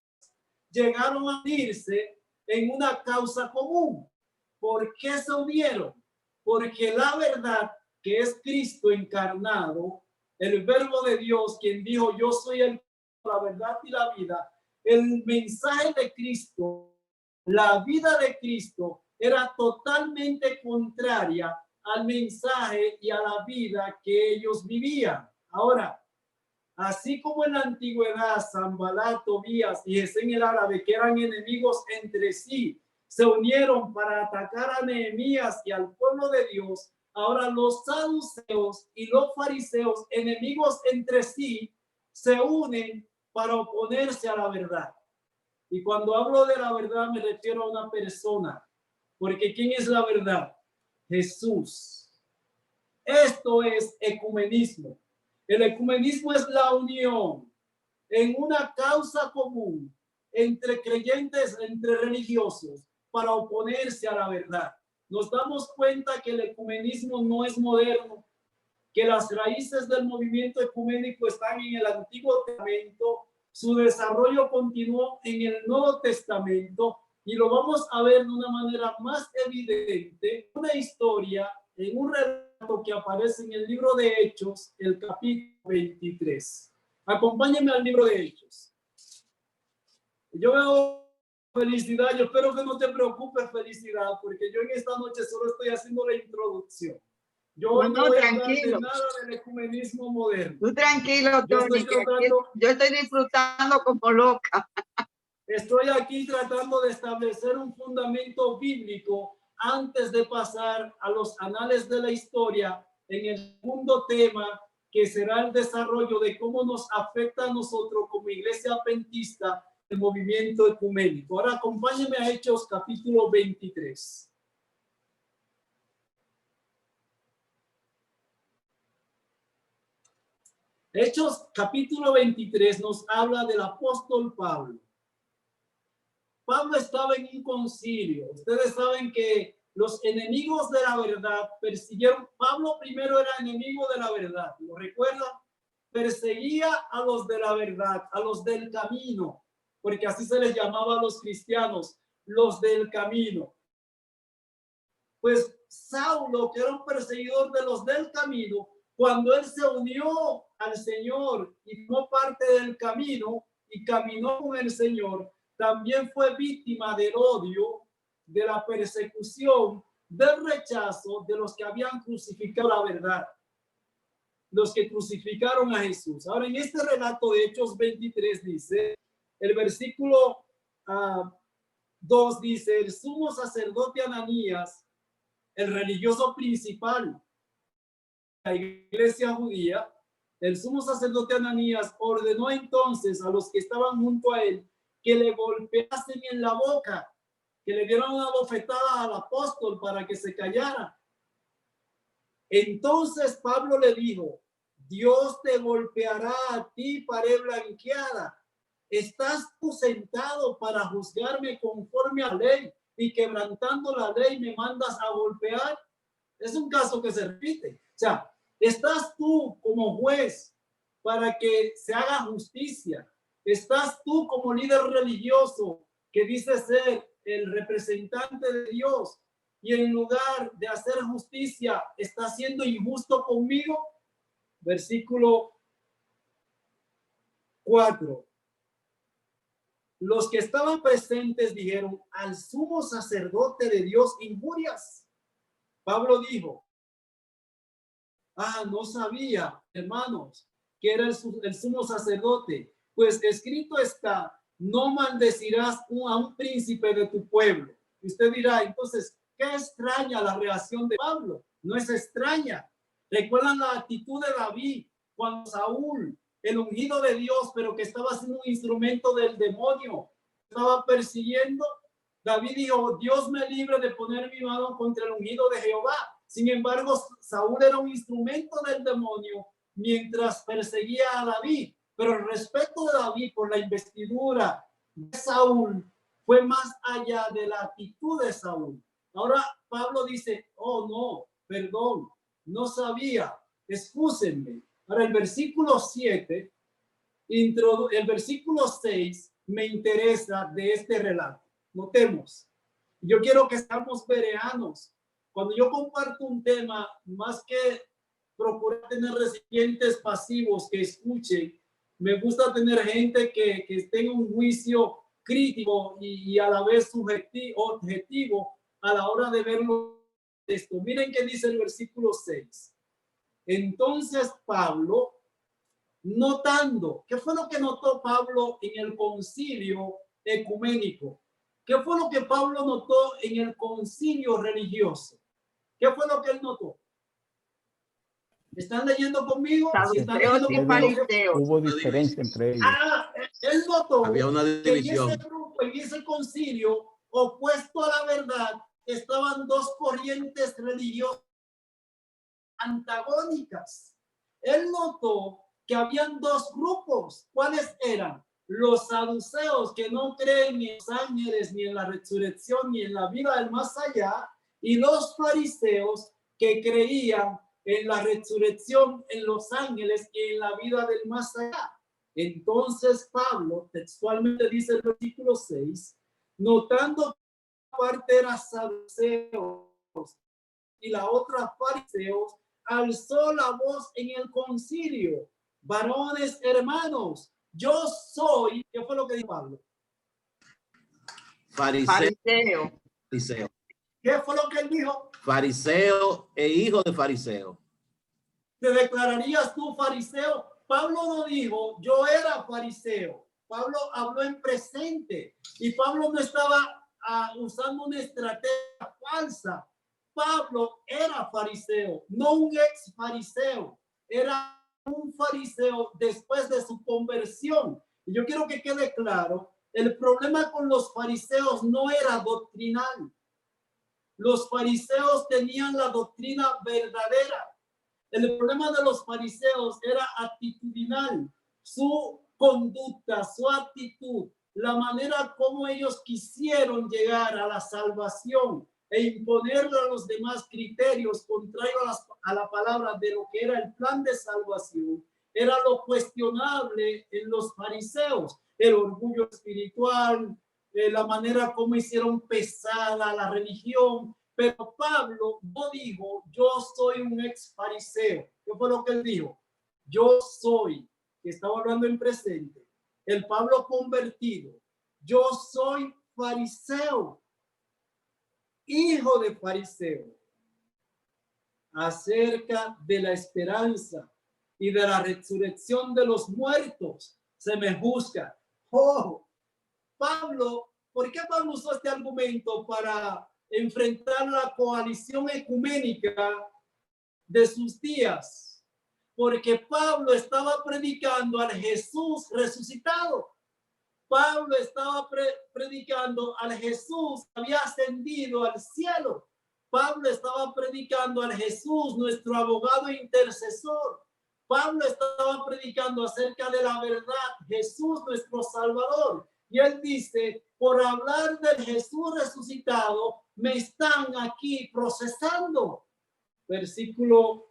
llegaron a unirse en una causa común? ¿Por qué se unieron? Porque la verdad, que es Cristo encarnado, el verbo de Dios, quien dijo, yo soy la verdad y la vida, el mensaje de Cristo, la vida de Cristo, era totalmente contraria al mensaje y a la vida que ellos vivían. Ahora, así como en la antigüedad, Sanballat, Tobías y Gesén el árabe, que eran enemigos entre sí, se unieron para atacar a Nehemías y al pueblo de Dios, ahora los saduceos y los fariseos, enemigos entre sí, se unen para oponerse a la verdad. Y cuando hablo de la verdad me refiero a una persona, porque ¿quién es la verdad? Jesús. Esto es ecumenismo. El ecumenismo es la unión en una causa común entre creyentes, entre religiosos, para oponerse a la verdad. Nos damos cuenta que el ecumenismo no es moderno, que las raíces del movimiento ecuménico están en el Antiguo Testamento, su desarrollo continuó en el Nuevo Testamento y lo vamos a ver de una manera más evidente, una historia, en un relato que aparece en el libro de Hechos, el capítulo 23. Acompáñenme al libro de Hechos. Yo veo Felicidad, yo espero que no te preocupes, Felicidad, porque yo en esta noche solo estoy haciendo la introducción. Yo no voy a hablar de nada del ecumenismo moderno. Tú tranquilo, Tony, yo estoy disfrutando como loca. Estoy aquí tratando de establecer un fundamento bíblico antes de pasar a los anales de la historia en el segundo tema, que será el desarrollo de cómo nos afecta a nosotros como iglesia adventista el movimiento ecuménico. Ahora acompáñenme a Hechos capítulo 23. Hechos capítulo 23 nos habla del apóstol Pablo. Pablo estaba en un concilio. Ustedes saben que los enemigos de la verdad persiguieron. Pablo primero era enemigo de la verdad, ¿lo recuerdan? Perseguía a los de la verdad, a los del camino, porque así se les llamaba a los cristianos, los del camino. Pues Saulo, que era un perseguidor de los del camino, cuando él se unió al Señor y formó parte del camino y caminó con el Señor, también fue víctima del odio, de la persecución, del rechazo de los que habían crucificado la verdad, los que crucificaron a Jesús. Ahora, en este relato de Hechos 23 dice, el versículo 2 dice, el sumo sacerdote Ananías, el religioso principal, la iglesia judía, el sumo sacerdote Ananías ordenó entonces a los que estaban junto a él que le golpeasen en la boca, que le dieran una bofetada al apóstol para que se callara. Entonces Pablo le dijo, Dios te golpeará a ti, pared blanqueada. ¿Estás tú sentado para juzgarme conforme a la ley y quebrantando la ley me mandas a golpear? Es un caso que se repite. O sea, ¿estás tú como juez para que se haga justicia? ¿Estás tú como líder religioso que dice ser el representante de Dios y en lugar de hacer justicia está siendo injusto conmigo? Versículo 4. Los que estaban presentes dijeron, al sumo sacerdote de Dios injurias. Pablo dijo, no sabía, hermanos, que era el sumo sacerdote. Pues escrito está, no maldecirás a un príncipe de tu pueblo. Y usted dirá, entonces, ¿qué extraña la reacción de Pablo? No es extraña. ¿Recuerdan la actitud de David cuando Saúl, el ungido de Dios, pero que estaba siendo un instrumento del demonio, estaba persiguiendo? David dijo, Dios me libre de poner mi mano contra el ungido de Jehová. Sin embargo, Saúl era un instrumento del demonio mientras perseguía a David. Pero el respeto de David por la investidura de Saúl fue más allá de la actitud de Saúl. Ahora Pablo dice, oh no, perdón, no sabía, excúsenme. Ahora el versículo 7, el versículo 6 me interesa de este relato. Notemos, yo quiero que seamos bereanos. Cuando yo comparto un tema, más que procurar tener recipientes pasivos que escuchen, me gusta tener gente que tenga un juicio crítico y a la vez objetivo a la hora de verlo esto. Miren qué dice el versículo 6. Entonces Pablo, notando, ¿qué fue lo que notó Pablo en el concilio ecuménico? ¿Qué fue lo que Pablo notó en el concilio religioso? ¿Qué fue lo que él notó? ¿Están leyendo conmigo? Sí, hubo diferencia entre ellos. Él notó había una división. que en ese grupo, en ese concilio opuesto a la verdad, estaban dos corrientes religiosas antagónicas. Él notó que habían dos grupos. ¿Cuáles eran? Los saduceos, que no creen ni en los ángeles, ni en la resurrección, ni en la vida del más allá, y los fariseos, que creían en la resurrección, en los ángeles y en la vida del más allá. Entonces Pablo textualmente dice el versículo 6, notando que una parte era saduceos y la otra fariseos, alzó la voz en el concilio: varones hermanos, yo soy, ¿qué fue lo que dijo Pablo? Fariseo. Fariseo. ¿Qué fue lo que él dijo? Fariseo e hijo de fariseo. ¿Te declararías tú fariseo? Pablo no dijo, yo era fariseo. Pablo habló en presente y Pablo no estaba usando una estrategia falsa. Pablo era fariseo, no un ex fariseo. Era un fariseo después de su conversión. Y yo quiero que quede claro, el problema con los fariseos no era doctrinal. Los fariseos tenían la doctrina verdadera. El problema de los fariseos era actitudinal, su conducta, su actitud, la manera como ellos quisieron llegar a la salvación e imponerle a los demás criterios contrarios a la palabra de lo que era el plan de salvación, era lo cuestionable en los fariseos, el orgullo espiritual, la manera como hicieron pesada la religión. Pero Pablo no dijo, yo soy un ex fariseo. ¿Qué fue lo que él dijo? Yo soy, que estaba hablando en presente, el Pablo convertido. Yo soy fariseo, hijo de fariseo. Acerca de la esperanza y de la resurrección de los muertos, se me juzga. Oh, Pablo, ¿por qué Pablo usó este argumento para enfrentar la coalición ecuménica de sus días? Porque Pablo estaba predicando al Jesús resucitado. Pablo estaba predicando al Jesús que había ascendido al cielo. Pablo estaba predicando al Jesús, nuestro abogado e intercesor. Pablo estaba predicando acerca de la verdad, Jesús, nuestro Salvador. Y él dice, por hablar del Jesús resucitado, me están aquí procesando. Versículo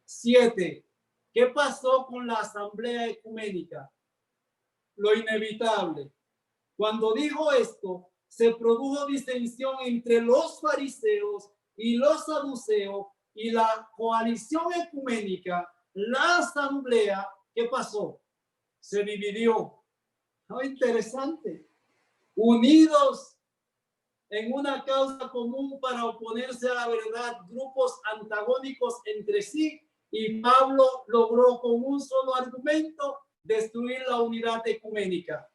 7. ¿Qué pasó con la asamblea ecuménica? Lo inevitable. Cuando dijo esto, se produjo disensión entre los fariseos y los saduceos y la coalición ecuménica, la asamblea, ¿qué pasó? Se dividió. ¿No? Interesante. Unidos en una causa común para oponerse a la verdad, grupos antagónicos entre sí, y Pablo logró con un solo argumento destruir la unidad ecuménica.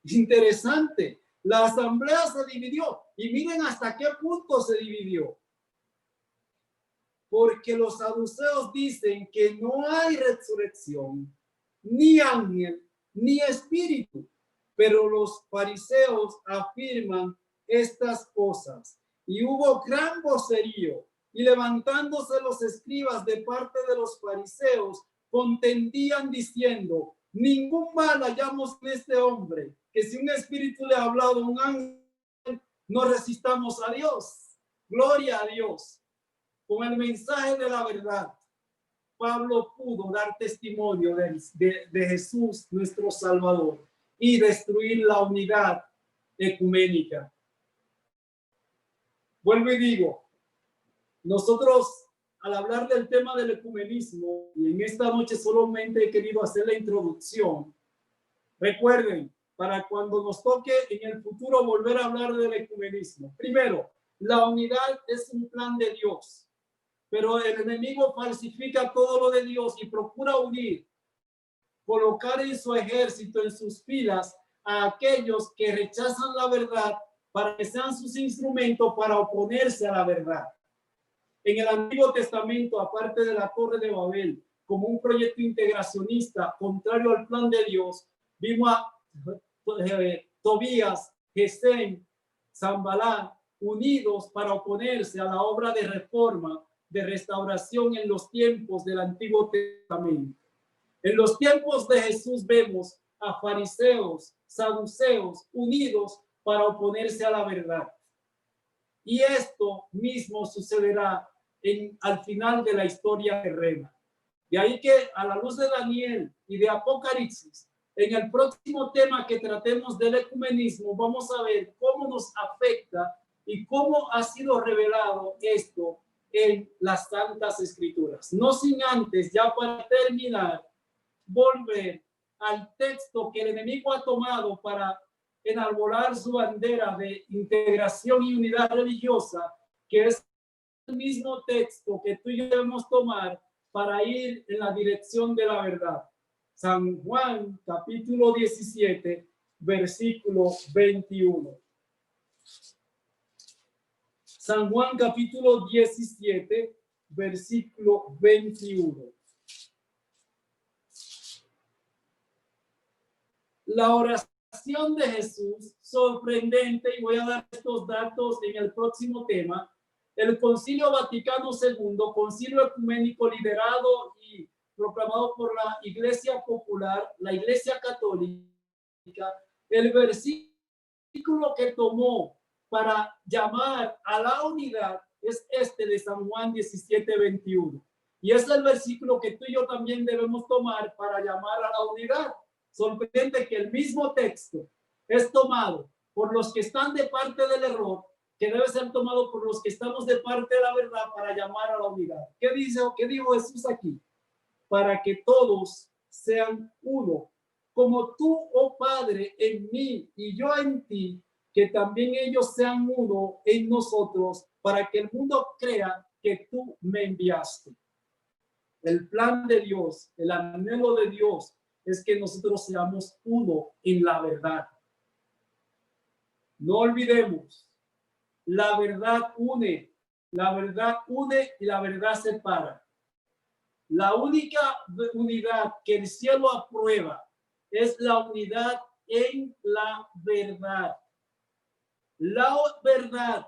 Interesante. La asamblea se dividió y miren hasta qué punto se dividió. Porque los saduceos dicen que no hay resurrección, ni ángel, ni espíritu, pero los fariseos afirman estas cosas. Y hubo gran vocerío, y levantándose los escribas de parte de los fariseos, contendían diciendo, ningún mal hallamos en este hombre, que si un espíritu le ha hablado a un ángel, no resistamos a Dios. Gloria a Dios. Con el mensaje de la verdad, Pablo pudo dar testimonio de Jesús, nuestro Salvador, y destruir la unidad ecuménica. Vuelvo y digo, nosotros al hablar del tema del ecumenismo, y en esta noche solamente he querido hacer la introducción, recuerden, para cuando nos toque en el futuro volver a hablar del ecumenismo. Primero, la unidad es un plan de Dios, pero el enemigo falsifica todo lo de Dios y procura unir, colocar en su ejército, en sus filas, a aquellos que rechazan la verdad para que sean sus instrumentos para oponerse a la verdad. En el Antiguo Testamento, aparte de la Torre de Babel, como un proyecto integracionista contrario al plan de Dios, vimos a Tobías, Gesem, Zambalá, unidos para oponerse a la obra de reforma, de restauración en los tiempos del Antiguo Testamento. En los tiempos de Jesús vemos a fariseos, saduceos unidos para oponerse a la verdad. Y esto mismo sucederá al final de la historia terrena. De ahí que a la luz de Daniel y de Apocalipsis, en el próximo tema que tratemos del ecumenismo, vamos a ver cómo nos afecta y cómo ha sido revelado esto en las Santas Escrituras. No sin antes, ya para terminar, volver al texto que el enemigo ha tomado para enarbolar su bandera de integración y unidad religiosa, que es el mismo texto que tú y yo debemos tomar para ir en la dirección de la verdad. San Juan, capítulo 17, versículo 21. San Juan, capítulo 17, versículo 21. La oración de Jesús, sorprendente, y voy a dar estos datos en el próximo tema. El Concilio Vaticano II, concilio ecuménico liderado y proclamado por la Iglesia Popular, la Iglesia Católica, el versículo que tomó para llamar a la unidad es este de San Juan 17, 21. Y es el versículo que tú y yo también debemos tomar para llamar a la unidad. Sorprendente que el mismo texto es tomado por los que están de parte del error, que debe ser tomado por los que estamos de parte de la verdad para llamar a la unidad. ¿Qué dice o qué dijo Jesús aquí? Para que todos sean uno, como tú, oh Padre, en mí y yo en ti, que también ellos sean uno en nosotros, para que el mundo crea que tú me enviaste. El plan de Dios, el anhelo de Dios, es que nosotros seamos uno en la verdad. No olvidemos, la verdad une y la verdad separa. La única unidad que el cielo aprueba es la unidad en la verdad. La verdad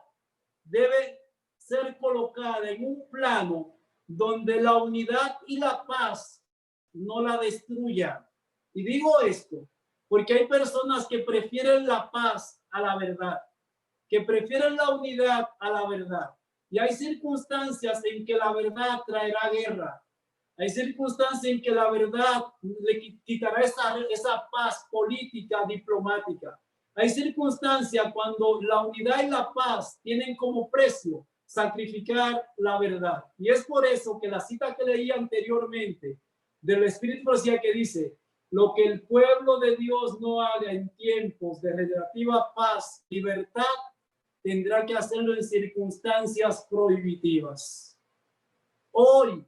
debe ser colocada en un plano donde la unidad y la paz no la destruyan. Y digo esto porque hay personas que prefieren la paz a la verdad, que prefieren la unidad a la verdad. Y hay circunstancias en que la verdad traerá guerra. Hay circunstancias en que la verdad le quitará esa paz política, diplomática. Hay circunstancias cuando la unidad y la paz tienen como precio sacrificar la verdad. Y es por eso que la cita que leí anteriormente del Espíritu Profecía que dice: lo que el pueblo de Dios no haga en tiempos de relativa paz, libertad, tendrá que hacerlo en circunstancias prohibitivas. Hoy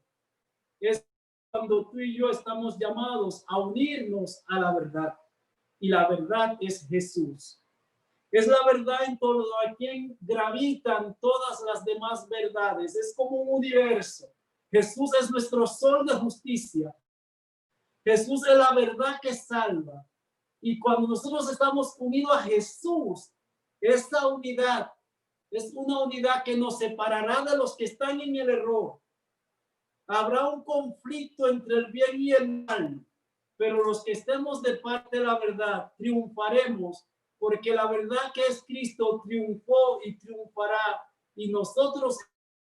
es cuando tú y yo estamos llamados a unirnos a la verdad. Y la verdad es Jesús. Es la verdad en torno a quien gravitan todas las demás verdades. Es como un universo. Jesús es nuestro sol de justicia. Jesús es la verdad que salva. Y cuando nosotros estamos unidos a Jesús, esta unidad es una unidad que nos separará de los que están en el error. Habrá un conflicto entre el bien y el mal, pero los que estemos de parte de la verdad triunfaremos, porque la verdad que es Cristo triunfó y triunfará, y nosotros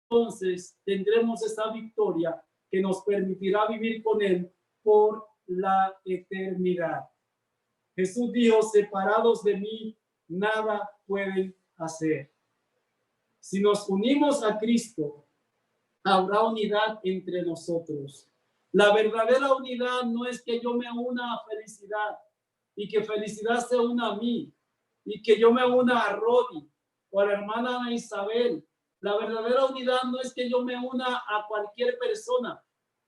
entonces tendremos esa victoria que nos permitirá vivir con Él por la eternidad. Jesús dijo: separados de mí, nada pueden hacer. Si nos unimos a Cristo, habrá unidad entre nosotros. La verdadera unidad no es que yo me una a Felicidad y que Felicidad se una a mí y que yo me una a Rodi o a la hermana Ana Isabel. La verdadera unidad no es que yo me una a cualquier persona.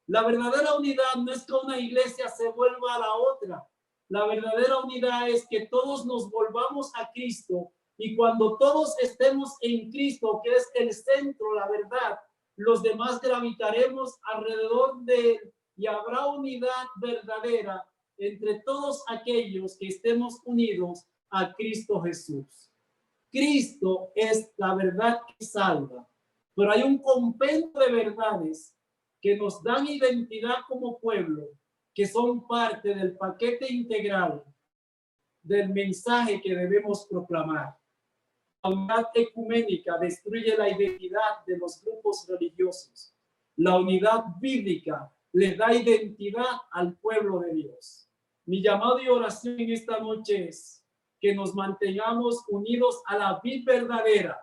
La verdadera unidad no es que una iglesia se vuelva a la otra. La verdadera unidad es que todos nos volvamos a Cristo, y cuando todos estemos en Cristo, que es el centro, la verdad, los demás gravitaremos alrededor de Él y habrá unidad verdadera entre todos aquellos que estemos unidos a Cristo Jesús. Cristo es la verdad que salva, pero hay un compendio de verdades que nos dan identidad como pueblo, que son parte del paquete integral del mensaje que debemos proclamar. La unidad ecuménica destruye la identidad de los grupos religiosos. La unidad bíblica le da identidad al pueblo de Dios. Mi llamado y oración en esta noche es que nos mantengamos unidos a la vid verdadera,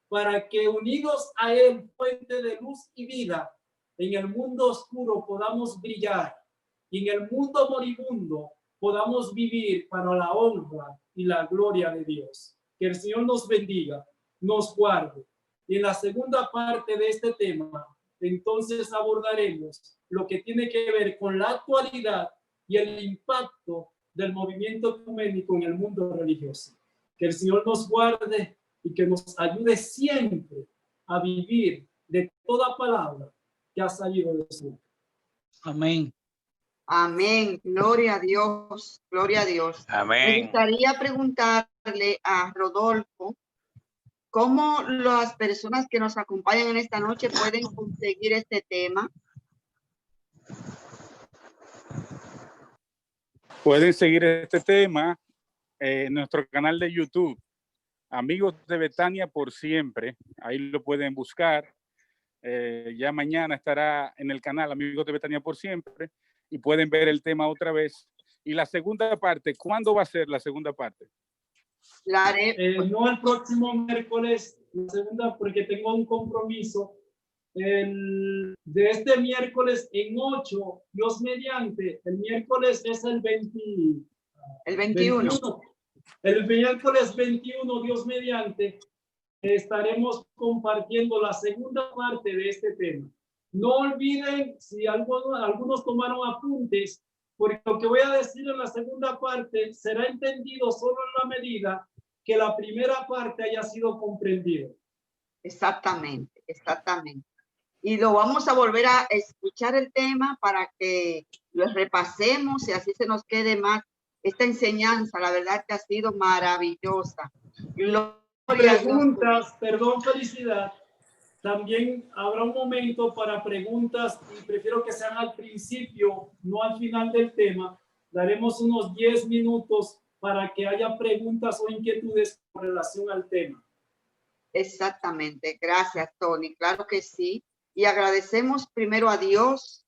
para que unidos a él, fuente de luz y vida, en el mundo oscuro podamos brillar y en el mundo moribundo podamos vivir para la honra y la gloria de Dios. Que el Señor nos bendiga, nos guarde. Y en la segunda parte de este tema, entonces abordaremos lo que tiene que ver con la actualidad y el impacto del movimiento ecuménico en el mundo religioso. Que el Señor nos guarde y que nos ayude siempre a vivir de toda palabra que ha salido de su boca. Amén. Amén. Gloria a Dios. Gloria a Dios. Amén. Me gustaría preguntarle a Rodolfo cómo las personas que nos acompañan en esta noche pueden conseguir este tema. Pueden seguir este tema en nuestro canal de YouTube, Amigos de Betania por Siempre. Ahí lo pueden buscar. Ya mañana estará en el canal Amigos de Betania por Siempre y pueden ver el tema otra vez. Y la segunda parte, ¿cuándo va a ser la segunda parte? La haré, No el próximo miércoles, la segunda, porque tengo un compromiso. De este miércoles en 8, Dios mediante, el miércoles es el 21. El miércoles 21, Dios mediante, estaremos compartiendo la segunda parte de este tema. No olviden, si algunos tomaron apuntes, porque lo que voy a decir en la segunda parte será entendido solo en la medida que la primera parte haya sido comprendida. exactamente, exactamente. Y lo vamos a volver a escuchar el tema para que lo repasemos y así se nos quede más esta enseñanza. La verdad que ha sido maravillosa. Preguntas, perdón, Felicidad. También habrá un momento para preguntas y prefiero que sean al principio, no al final del tema. Daremos unos 10 minutos para que haya preguntas o inquietudes con relación al tema. Exactamente. Gracias, Tony. Claro que sí. Y agradecemos primero a Dios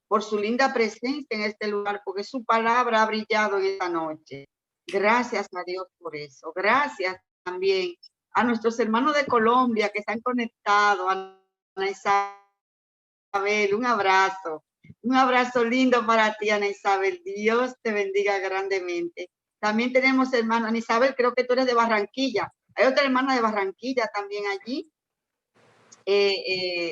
por su linda presencia en este lugar, porque su palabra ha brillado en esta noche. Gracias a Dios por eso. Gracias también a nuestros hermanos de Colombia que están conectados, a Ana Isabel, un abrazo lindo para ti, Ana Isabel. Dios te bendiga grandemente. También tenemos hermana Ana Isabel, creo que tú eres de Barranquilla. Hay otra hermana de Barranquilla también allí.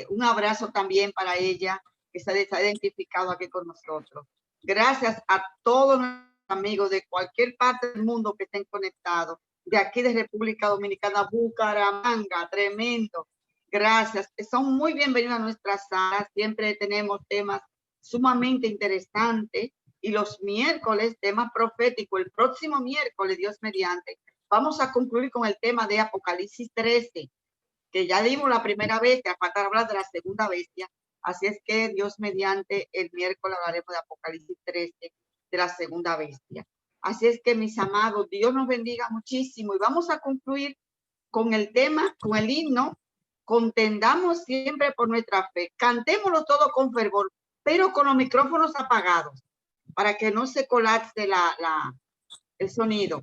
Un abrazo también para ella, que se ha identificado aquí con nosotros. Gracias a todos nuestros amigos de cualquier parte del mundo que estén conectados, de aquí de República Dominicana, Bucaramanga, tremendo. Gracias, son muy bienvenidos a nuestra sala. Siempre tenemos temas sumamente interesantes y los miércoles, temas proféticos. El próximo miércoles, Dios mediante, vamos a concluir con el tema de Apocalipsis 13, que ya dimos la primera bestia, falta hablar de la segunda bestia. Así es que Dios mediante, el miércoles hablaremos de Apocalipsis 13, de la segunda bestia. Así es que, mis amados, Dios nos bendiga muchísimo y vamos a concluir con el tema, con el himno. Contendamos siempre por nuestra fe. Cantémoslo todo con fervor, pero con los micrófonos apagados para que no se colapse el sonido.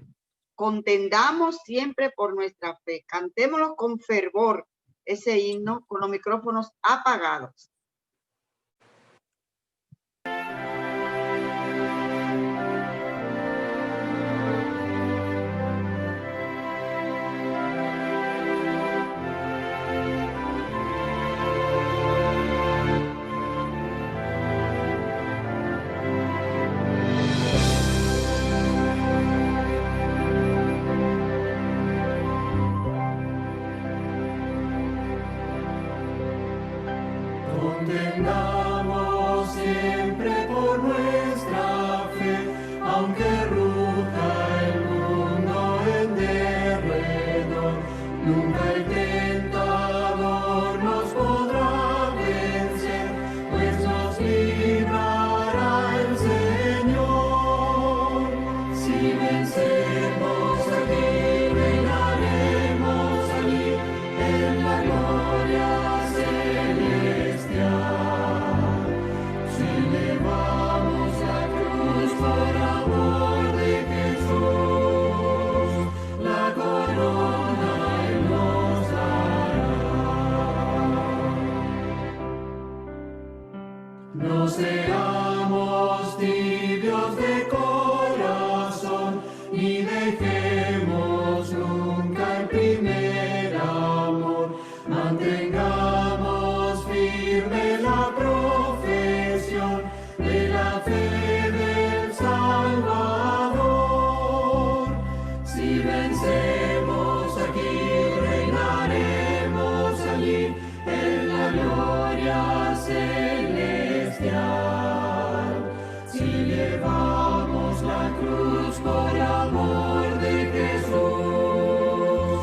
Contendamos siempre por nuestra fe. Cantémoslo con fervor, ese himno, con los micrófonos apagados. No Nunca el tentador nos podrá vencer, pues nos librará el Señor. Si vencemos aquí, reinaremos allí en la gloria celestial. Si llevamos la cruz por amor de Jesús, la corona Él nos dará. No seamos tibios de corazón, ni dejemos nunca el primer amor. Mantengamos firme la profesión de la fe del Salvador. Si vencemos aquí, reinaremos allí en la gloria celestial. Si llevamos la cruz por amor de Jesús,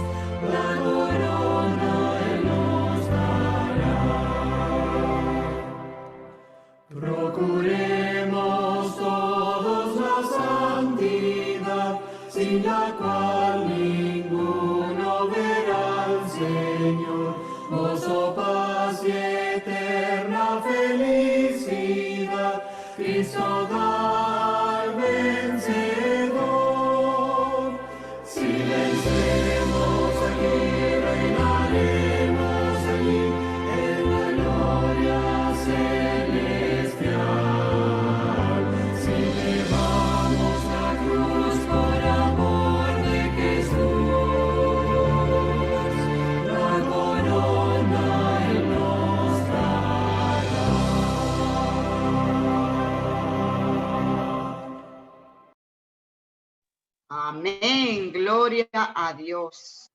la corona Él nos dará. Procuremos todos la santidad, sin la cual ninguno verá al Señor. Gozo, paz y eterna felicidad, Cristo da al vencedor. Si vencemos aquí, reinaremos allí en la gloria celestial. Si llevamos la cruz por amor de Jesús, la corona Él nos dará. Amén. Gloria a Dios.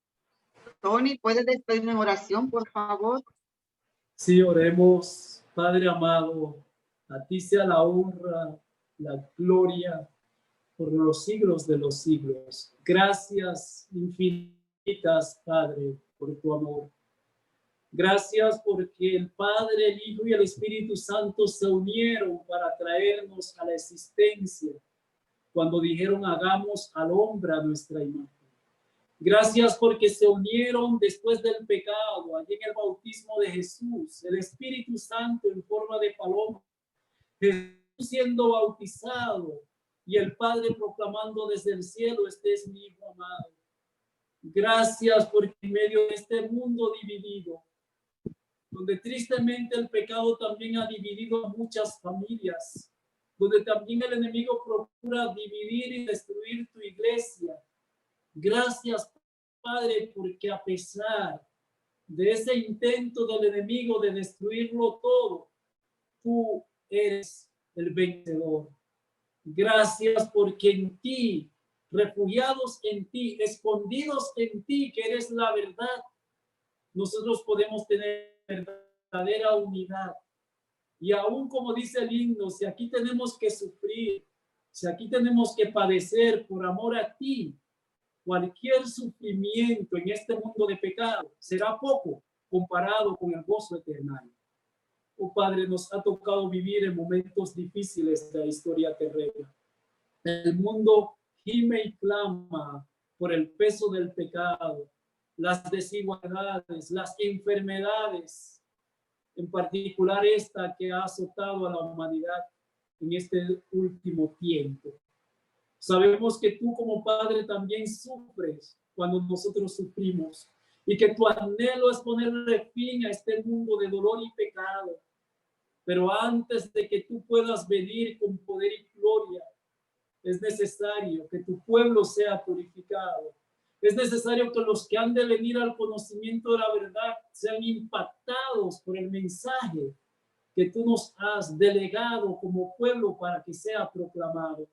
Tony, ¿puedes despedirme en oración, por favor? Sí, oremos. Padre amado, a ti sea la honra, la gloria por los siglos de los siglos. Gracias infinitas, Padre, por tu amor. Gracias porque el Padre, el Hijo y el Espíritu Santo se unieron para traernos a la existencia cuando dijeron hagamos al hombre a nuestra imagen. Gracias porque se unieron después del pecado, allí en el bautismo de Jesús, el Espíritu Santo en forma de paloma, Jesús siendo bautizado y el Padre proclamando desde el cielo, este es mi Hijo amado. Gracias porque en medio de este mundo dividido, donde tristemente el pecado también ha dividido a muchas familias, donde también el enemigo procura dividir y destruir tu iglesia. Gracias, Padre, porque a pesar de ese intento del enemigo de destruirlo todo, tú eres el vencedor. Gracias porque en ti, refugiados en ti, escondidos en ti, que eres la verdad, nosotros podemos tener verdadera unidad. Y aún como dice el himno, si aquí tenemos que sufrir, si aquí tenemos que padecer por amor a ti, cualquier sufrimiento en este mundo de pecado será poco comparado con el gozo eterno. Oh Padre, nos ha tocado vivir en momentos difíciles de la historia terrena. El mundo gime y clama por el peso del pecado, las desigualdades, las enfermedades, en particular esta que ha azotado a la humanidad en este último tiempo. Sabemos que tú como Padre también sufres cuando nosotros sufrimos y que tu anhelo es ponerle fin a este mundo de dolor y pecado. Pero antes de que tú puedas venir con poder y gloria, es necesario que tu pueblo sea purificado. Es necesario que los que han de venir al conocimiento de la verdad sean impactados por el mensaje que tú nos has delegado como pueblo para que sea proclamado.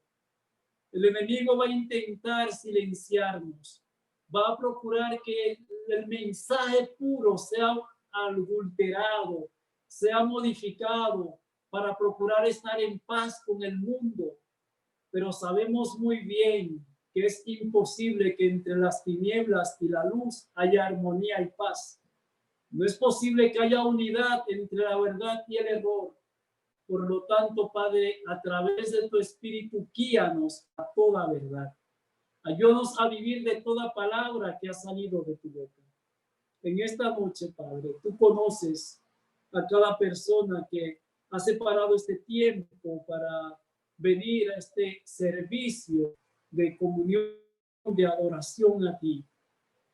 El enemigo va a intentar silenciarnos, va a procurar que el mensaje puro sea adulterado, sea modificado para procurar estar en paz con el mundo. Pero sabemos muy bien que es imposible que entre las tinieblas y la luz haya armonía y paz. No es posible que haya unidad entre la verdad y el error. Por lo tanto, Padre, a través de tu Espíritu, guíanos a toda verdad. Ayúdanos a vivir de toda palabra que ha salido de tu boca. En esta noche, Padre, tú conoces a cada persona que ha separado este tiempo para venir a este servicio de comunión, de adoración a ti.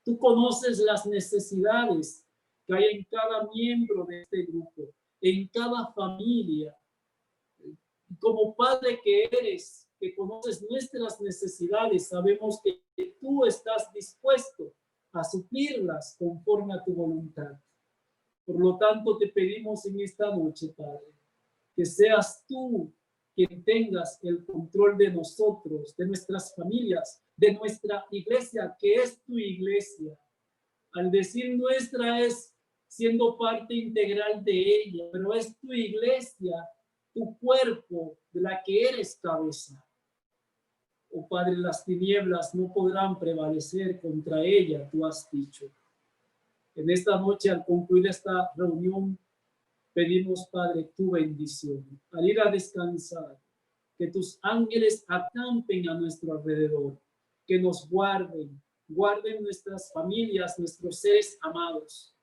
Tú conoces las necesidades que hay en cada miembro de este grupo, en cada familia. Como Padre que eres, que conoces nuestras necesidades, sabemos que tú estás dispuesto a suplirlas conforme a tu voluntad. Por lo tanto, te pedimos en esta noche, Padre, que seas tú quien tengas el control de nosotros, de nuestras familias, de nuestra iglesia, que es tu iglesia. Al decir nuestra es siendo parte integral de ella, pero es tu iglesia, tu cuerpo, de la que eres cabeza. Oh Padre, las tinieblas no podrán prevalecer contra ella, tú has dicho. En esta noche, al concluir esta reunión, pedimos, Padre, tu bendición. Al ir a descansar, que tus ángeles acampen a nuestro alrededor, que nos guarden, guarden nuestras familias, nuestros seres amados.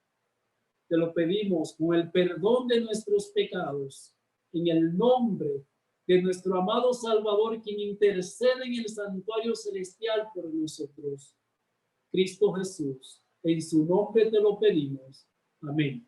Te lo pedimos con el perdón de nuestros pecados, en el nombre de nuestro amado Salvador, quien intercede en el santuario celestial por nosotros, Cristo Jesús. En su nombre te lo pedimos. Amén.